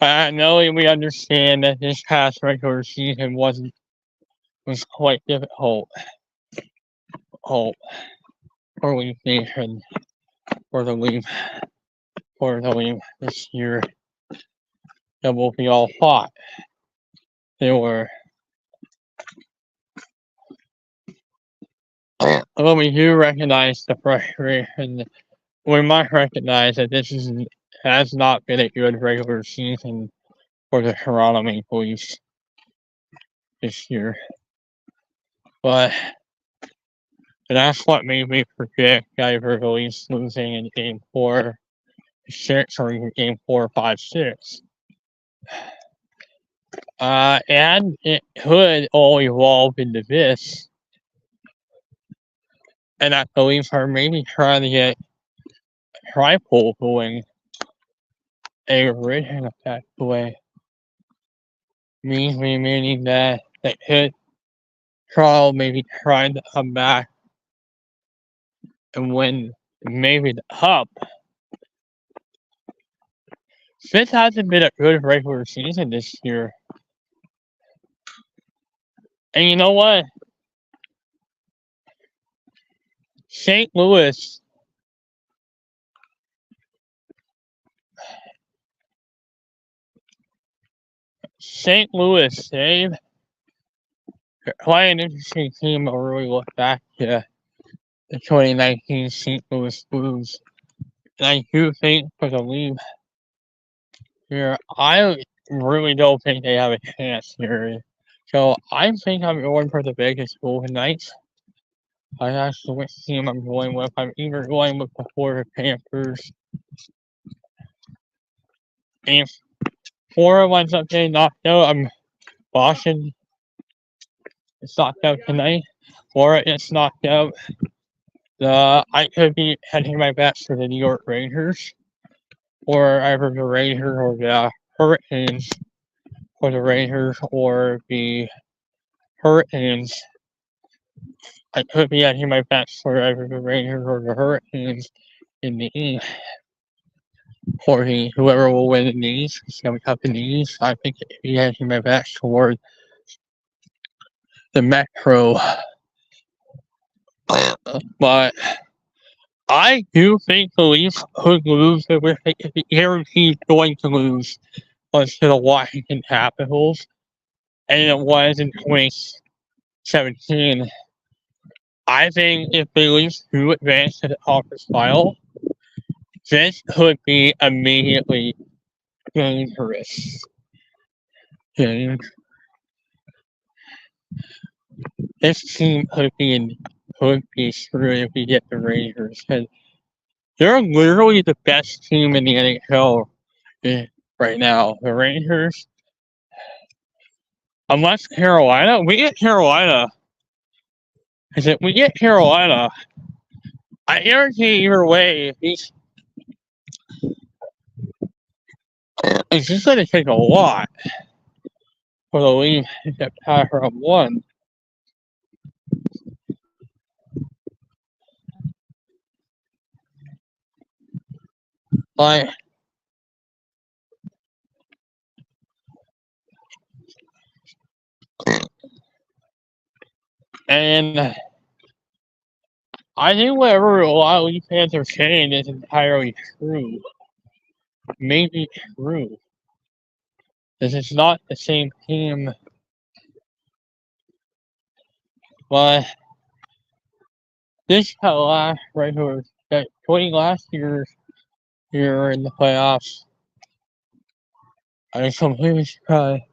I know we understand that this past regular season was quite difficult. For Leaf Nation, for the Leaf this year. That will be all fought. They were. Well, we do recognize the frustration. We might recognize that has not been a good regular season for the Toronto Maple Leafs this year. But that's what made me predict the Leafs losing in Game 4-6 or in Game 4-5-6. And it could all evolve into this. And I believe are maybe trying to get Tripole going a original effect way. Meaning that could Toronto maybe trying to come back and win maybe the Cup. This hasn't been a good regular season this year. And you know what? St. Louis they're quite an interesting team to really look back to the 2019 St. Louis Blues. And I do think for the Leafs here, I really don't think they have a chance here. So I think I'm going for the Vegas Golden Knights. I actually which team I'm going with. I'm either going with the Florida Panthers. And if Florida winds up getting knocked out, Boston is knocked out tonight. Florida is knocked out. I could be heading my bets for the New York Rangers, or either the Rangers or the Hurricanes for the Rangers, or the Hurricanes. I could be heading my bets for either the Rangers or the Hurricanes in the East. For whoever will win in the East, Stanley Cup in the East, I think he has my bets toward the Metro. But I do think the Leafs could lose. They're guaranteed going to lose to the Washington Capitals. And it was in 2017. I think if the Leafs do advance to the conference final, this could be immediately dangerous. this team could be screwed if we get the Rangers. And they're literally the best team in the NHL right now. The Rangers, unless Carolina, we get Carolina. Because if we get Carolina, I guarantee either way, it's just going to take a lot for the Leafs to get past round one. Like, and I think whatever a lot of Leaf fans are saying is entirely true. Maybe true. This is not the same team, but this last regular that 20 last year in the playoffs. I was completely surprised.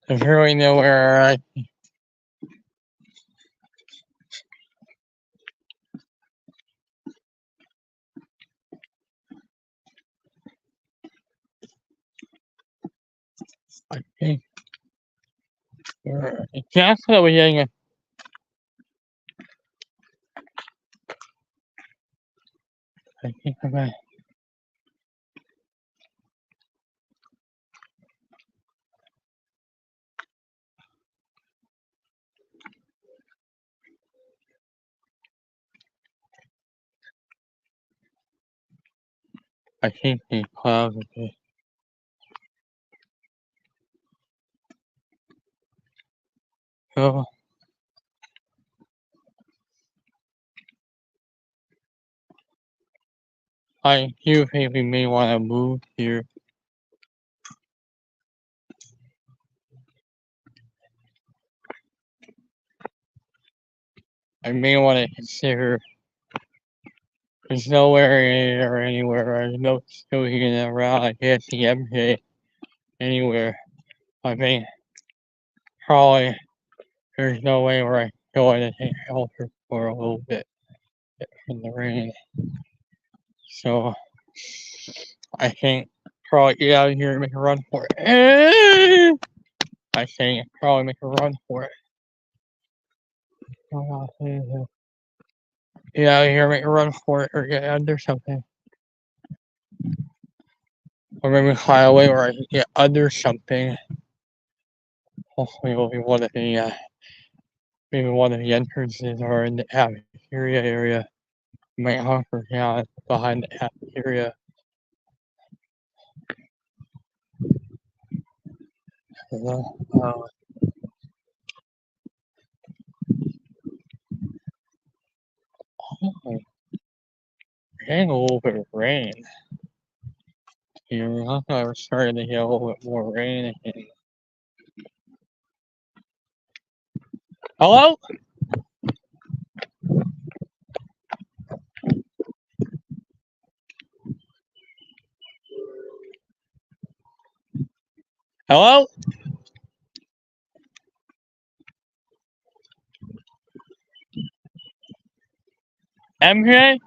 There's really nowhere I think exactly what we're getting. I think about. I think the clouds are good. So I do think we may want to move here. I may want to consider. There's nowhere or anywhere. There's no facility around. I can't see MJ anywhere. I mean, probably there's no way where I can go in and take shelter for a little bit in the rain. So I think probably get out of here and make a run for it. I think probably make a run for it. Get out of here, make a run for it, or get under something. Or maybe fly away where I can get under something. Hopefully it'll be maybe one of the entrances or in the cafeteria area. Might hunker down behind the cafeteria. getting a little bit of rain. Here, I thought I was starting to get a little bit more rain again. Hello? Hello? MJ?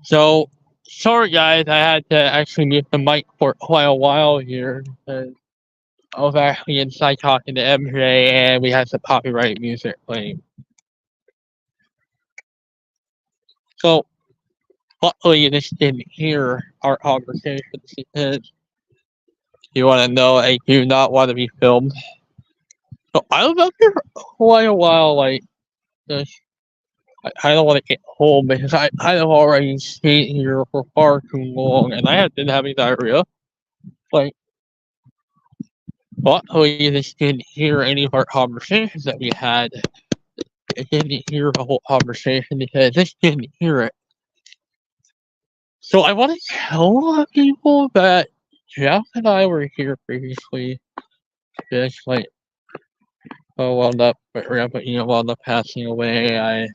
So, sorry guys, I had to actually mute the mic for quite a while here because I was actually inside talking to MJ and we had some copyright music playing. So, luckily you just didn't hear our conversations because you want to know I do not want to be filmed. So, I was up here for quite a while, like, just, I don't want to get home because I have already stayed here for far too long and I didn't have any diarrhea. Like, luckily you just didn't hear any of our conversations that we had. I didn't hear the whole conversation because I just didn't hear it. So I want to tell people that Jeff and I were here previously. Just like, wound up, wound up passing away. I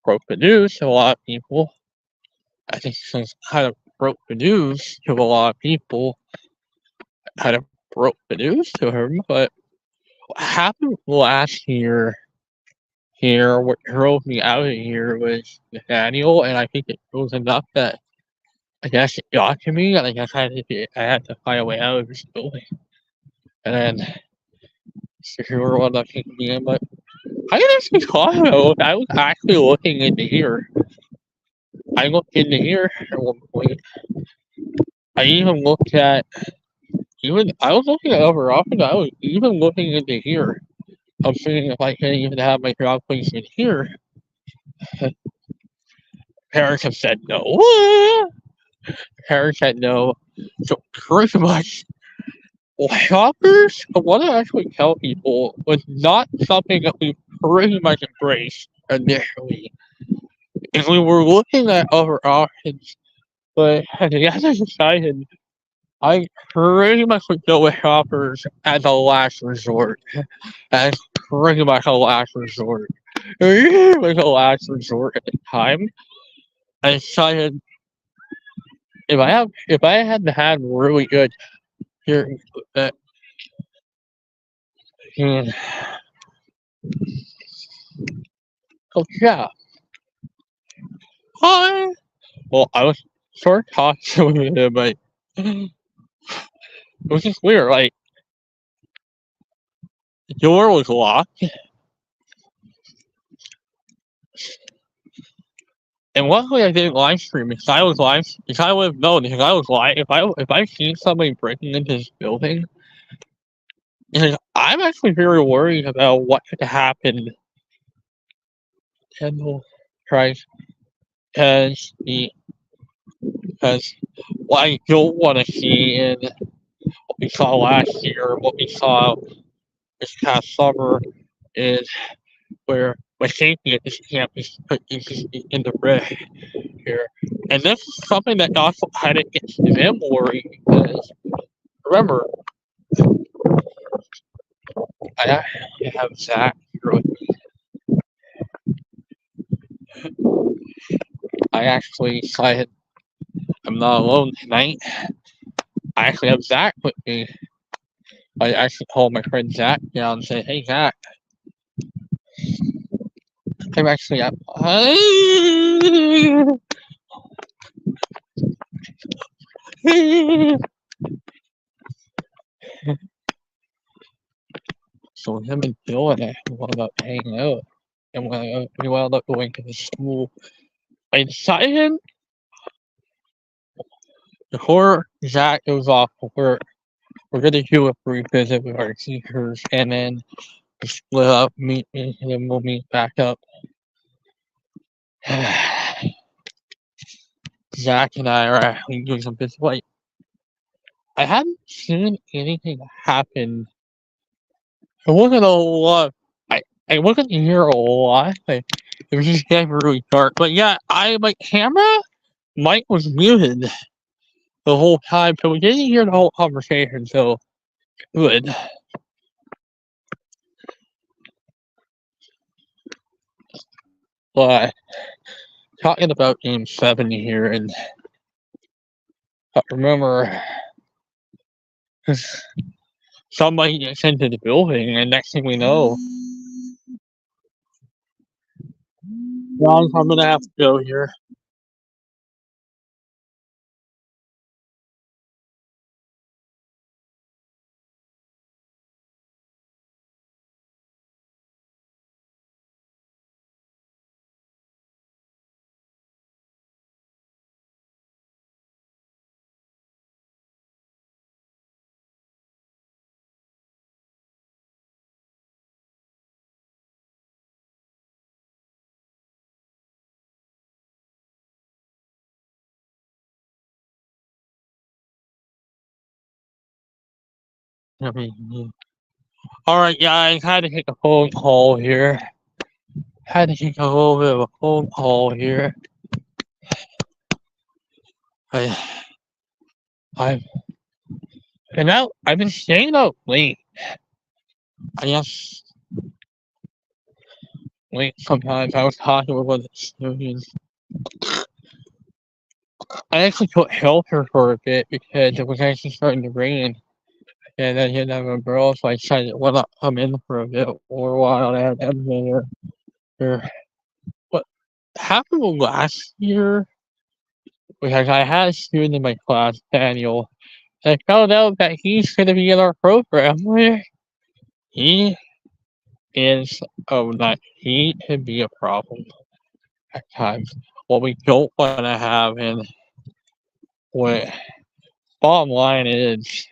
broke the news to a lot of people. I think since kind of broke the news to a lot of people, kind of broke the news to him. But what happened last year here, what drove me out of here was Nathaniel, and I think it was enough that I guess it got to me, and I guess I had to find a way out of this building. And then secure one that kicked me in, but I can actually talk about I was actually looking into here. I looked into here at one point. I even looked at I was looking at other options. I was even looking into here. I'm seeing if I can even have my job place in here. Parents have said no. Parents said no. So pretty much shoppers, I want to actually tell people, was not something that we pretty much embraced initially. And we were looking at other options, but at the end I decided I pretty much would go with shoppers as a last resort. As pretty much a last resort. It was a last resort at the time. I decided if I hadn't had really good hearing, and oh yeah, hi. Well, I was sort of talking to him, but it was just weird. Like the door was locked, and luckily I didn't live stream because I was live. Because I would have known because I was live. If I seen somebody breaking into this building, and I'm actually very worried about what could happen. Kendall tries because what I don't want to see in what we saw last year, what we saw this past summer, is where safety at this camp is put in the risk here. And this is something that also kind of gets them worried because remember, I actually have Zach here with me. I actually decided I'm not alone tonight. I actually have Zach with me. I actually called my friend Zach down and said, "Hey Zach, I'm actually at." So him and Bill and I wound up hanging out, and we wound up going to the school. I decided before Zach goes off for work, we're gonna do a brief visit with our teachers, and then split up, and then we'll meet back up. Zach and I are actually doing some business. Like, I hadn't seen anything happen. It wasn't a lot. I wasn't here a lot. Like, it was just getting really dark. But yeah, my camera mic was muted the whole time, so we didn't hear the whole conversation. So good. But talking about Game 7 here, and I remember somebody gets into the building, and next thing we know, John, I'm gonna have to go here. Alright, guys, had to take a phone call here. Had to take a little bit of a phone call here. I, I've been out, I've been staying out late. I guess late sometimes. I was talking with one of the students. I actually took shelter for a bit because it was actually starting to rain. And I didn't have a umbrella, so I decided why not come in for a bit or a while. I had everything there. What happened last year, because I had a student in my class, Daniel, and I found out that he's going to be in our program. He is, that he can be a problem at times. What we don't want to have, and what bottom line is,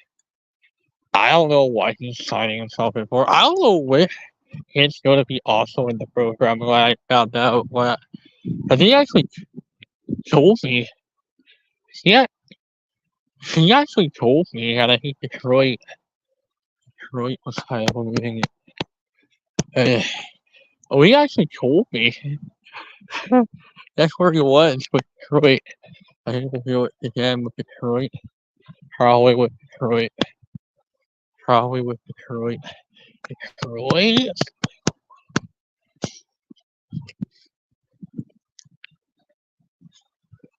I don't know what he's signing himself in for. I don't know which kid's going to be also in the program when I found out what. But he actually told me, he, he actually told me, and I think Detroit was kind of moving. Uh, he actually told me that's where he was with Detroit. I think we'll do it again with Detroit. Probably with Detroit. Probably with Detroit. Detroit.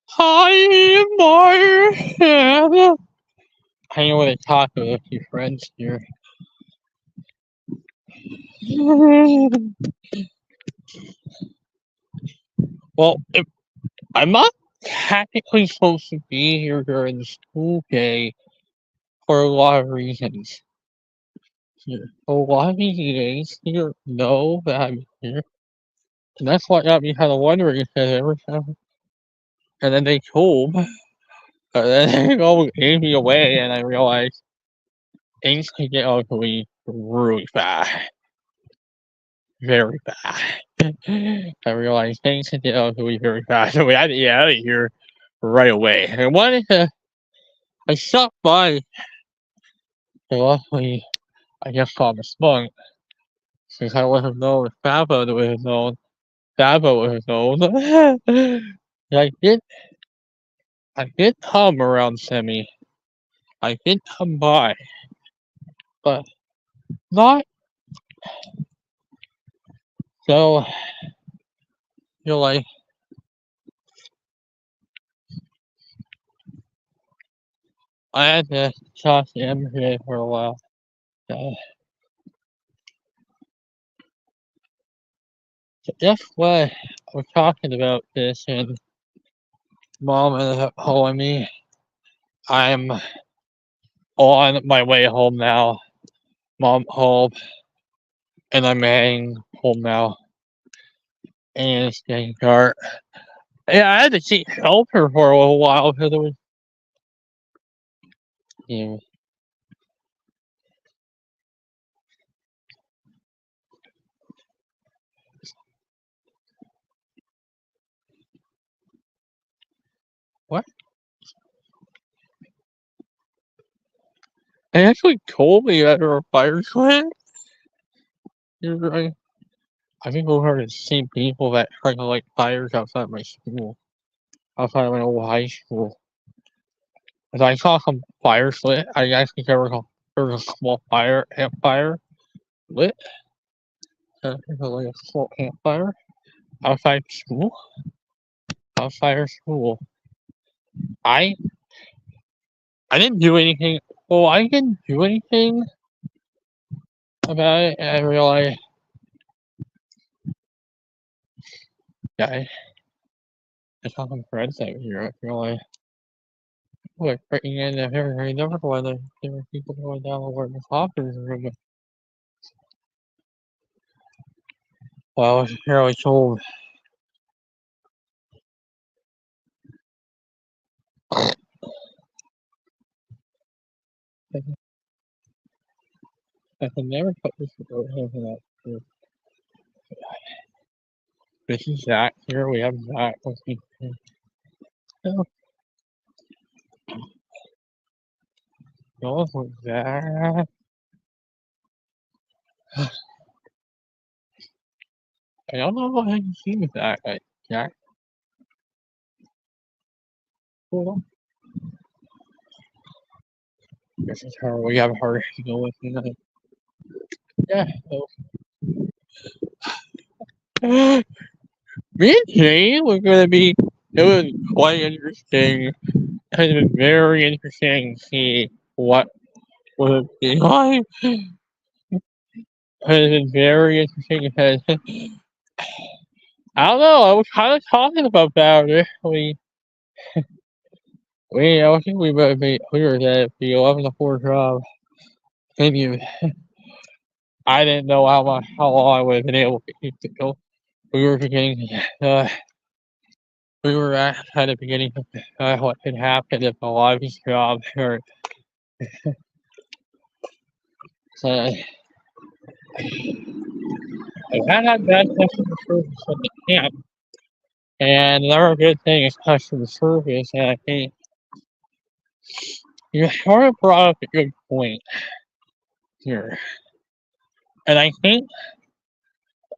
Hi, Martin. I know when to talk to a few friends here. Well, I'm not technically supposed to be here during the school day for a lot of reasons. A lot of these days here know that I'm here. And that's what got me kind of wondering because every time. And then they told, and then they all gave me away, and I realized things could get ugly really fast. Very bad. I realized things could get ugly very fast, so we had to get out of here right away. I stopped by, and luckily, I just saw the spunk, since I would have known if Fabo would have known, Fabo would have known. And I did come around Semi. I did come by, but not so, like, I had to talk to MJ for a while. Uh, so that's why we're talking about this, and Mom ended up calling me. I'm on my way home now. Mom home, and I'm heading home now. And it's getting dark. Yeah, I had to seek shelter for a little while because it was, you know, what? They actually told me that there were fires going. I think we were the same people that tried to light fires outside my school, outside of my old high school. As I saw some fires lit, I actually there was a small campfire lit. There's like a small campfire outside school. Outside our school. I I didn't do anything. Well, I didn't do anything about it, and I realized, yeah, I saw some friends out here. I realized, like breaking in the very never whether there were people going down the Warden Hopkins room. Well, I was fairly told. I can never put this over that. This is Zach here. We have Zach with me. Oh, go with Zach. I don't know what I can see with that. Jack, hold on. This is her. We have her to go with tonight. Yeah. So. Me and Jay were gonna be. It was quite interesting. It has been very interesting to see what would be like. It has been very interesting because I don't know. I was kind of talking about it. I think we would be clear that the 11 to 4 job. Maybe I didn't know how long I would have been able to keep it going. We were beginning. We were at the beginning of what could happen if a lot of these jobs hurt. So I've had bad customer service at the camp, and another good thing is customer service. And I think you sort of brought up a good point here. And I think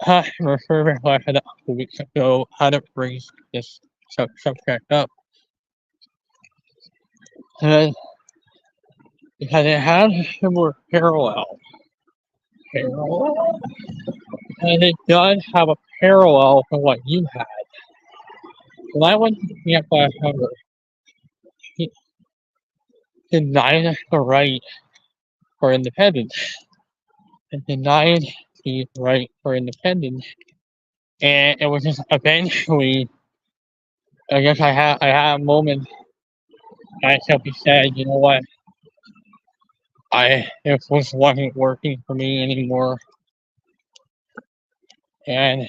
customer service, like a couple weeks ago, had to bring this subject up. And because it has a similar parallel. And it does have a parallel to what you had. When I went to camp last summer, he denied us the right for independence. And denied the right for independence. And it was just eventually, I guess I had a moment. I simply said, you know what, it wasn't working for me anymore. And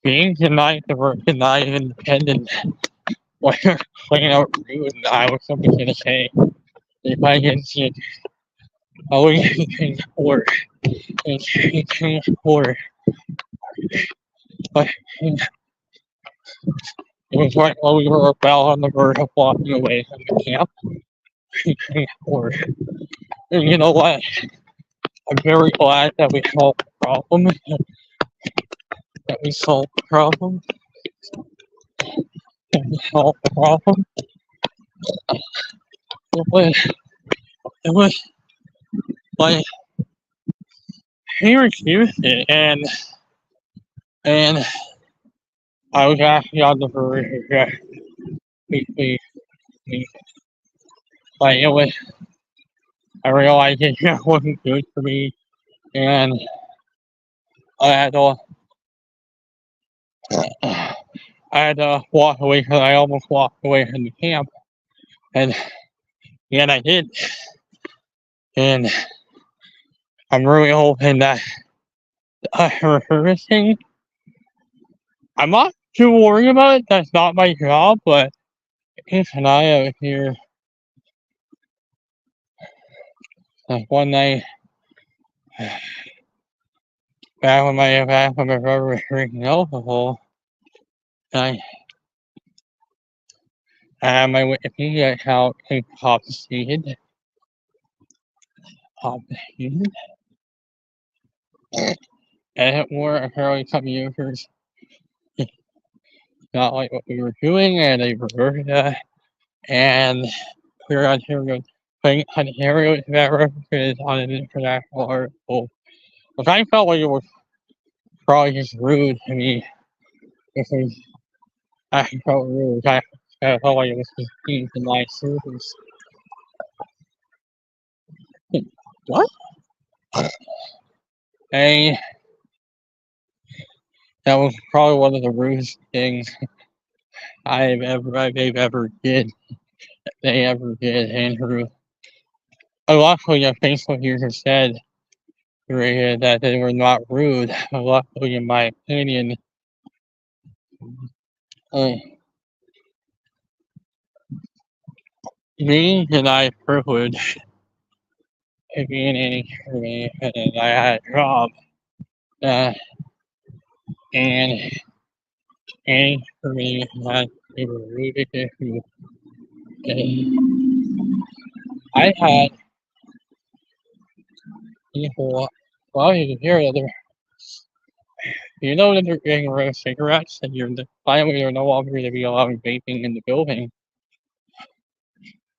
being denied independence was playing out rude. I was simply going to say, if I get sick, I will change order and change order. But it was right while we were about on the verge of walking away from the camp. Change order. And you know what? I'm very glad that we solved the problem. That we solved the problem. That we solved the problem. It was like he refused it, and I was actually on the verge of we, like it was. I realized it wasn't good for me, and I had to. I had to walk away because I almost walked away from the camp, and yet I did. And I'm really hoping that rehearsing. I'm not too worried about it. That's not my job, but keep an eye out here. One night, back when my brother was drinking alcohol, I had my Wikipedia account confiscated. And it were apparently some users not like what we were doing, and they reverted that. And we were playing Ontario references on an international article, which I felt like it was probably just rude to me. Because I felt rude. I felt like it was just being to my service. What? And that was probably one of the rudest things they've ever did. Andrew. Luckily, a Facebook user said that they were not rude. Luckily, in my opinion, me denied privilege if being for me, and I had a job. And any for me had a related issue. And I had people Well, you can hear that you know that they're getting rid of cigarettes, and finally they're no longer going to be allowing vaping in the building.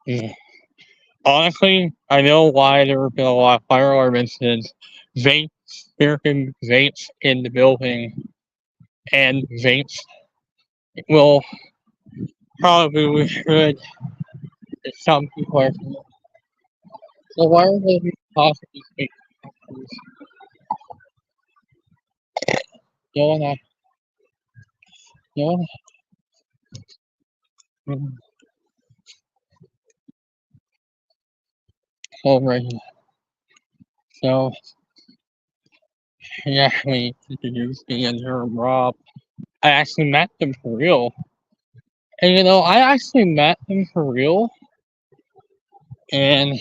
Yeah. Honestly, I know why there have been a lot of fire alarm incidents. Vapes, American vapes in the building, and vapes will probably should. Some people are. So why are they possibly vaping? Yelling at, yelling at, right. So, yeah, we introduced me and her and Rob. I actually met them for real. And I actually met them for real. And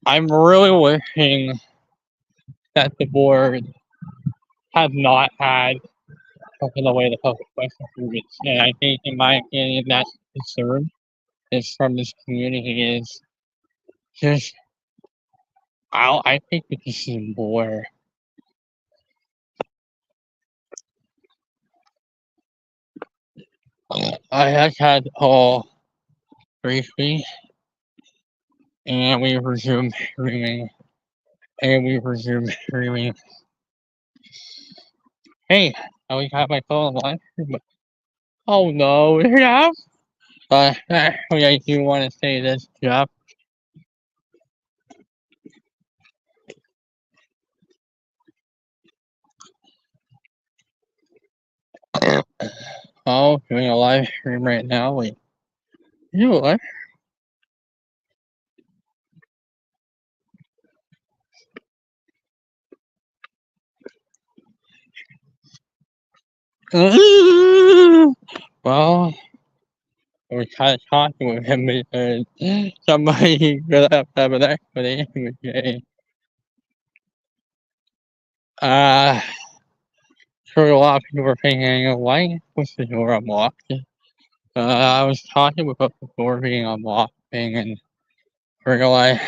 I'm really wishing that the board had not had taken away the public question periods. And I think, in my opinion, that's the concern is from this community is just, I think we can see more. I have had a call briefly, and we resumed streaming. And we resumed streaming. Hey, I always have my phone on live stream, but oh no, yeah. I do want to say this, Jeff. Oh, doing a live stream right now. Wait, you what? Well, we kind of talking with him because somebody could have an explanation with me. Sure, a lot of people were thinking, why was the door unlocked? I was talking about the door being unlocked thing and realized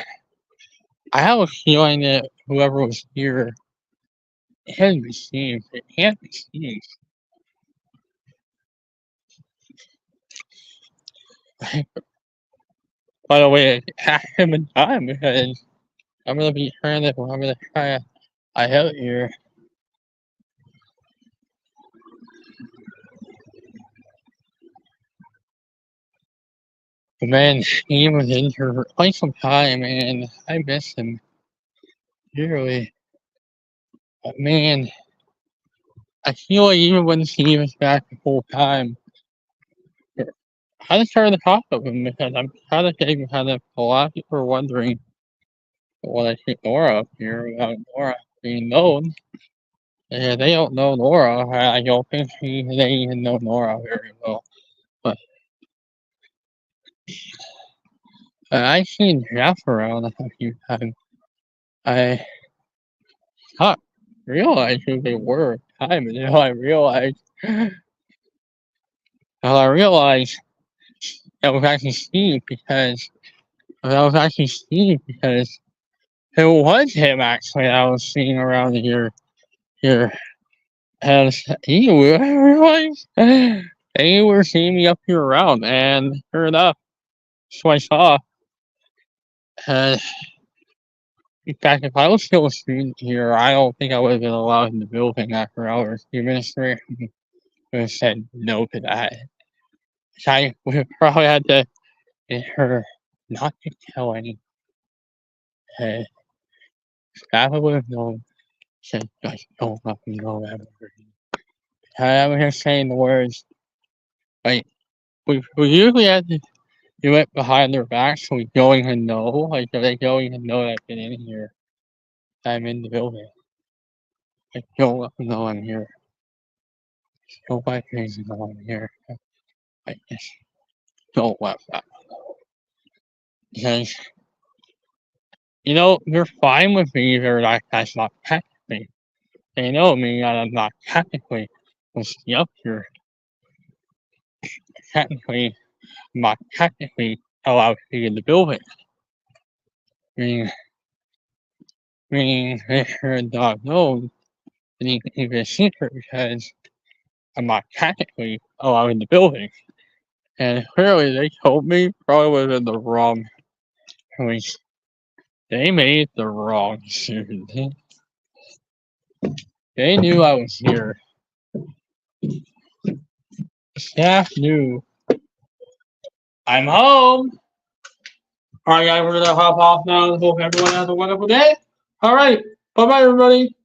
I have a feeling that whoever was here, it hasn't been seen. It can't be seen. By the way, I haven't time because I'm gonna be trying to. I'm gonna try. I have it here. The man, he was in here for quite some time, and I miss him dearly. But man, I feel like even when Steve was back the whole time, I just started to talk of him because I'm kind of getting a lot of people are wondering what I think Nora up here without Nora being known. Yeah, they don't know Nora. I don't think they even know Nora very well. But I've seen Jeff around a few times. I not realized who they were at the time until I realized that was actually Steve because it was him actually that I was seeing around here. And he realized they were seeing me up here around, and sure enough, so I saw. And in fact, if I was still a student here, I don't think I would have been allowed in the building after hours. The administrator would have said no to that. So I would have probably had to get her not to tell any. Uh, Staff would have known. Said, like, don't let me know ever. I was just saying the words. Like, we usually had to do it behind their backs, so we don't even know. Like, they don't even know that I've been in here. I'm in the building. Like, don't let them know I'm here. Nobody needs to know I'm here. I just don't let that know. Because, you're fine with me either like that's not technically. They know me that I'm not technically supposed to be up here. Technically, I'm not technically allowed to be in the building. I mean, meaning they should not know any even secret because I'm not technically allowed in the building. And clearly they told me probably was in the wrong choice. They made the wrong decision. They knew I was here. Staff knew. I'm home. Alright guys, we're gonna hop off now. Hope everyone has a wonderful day. Alright, bye bye everybody.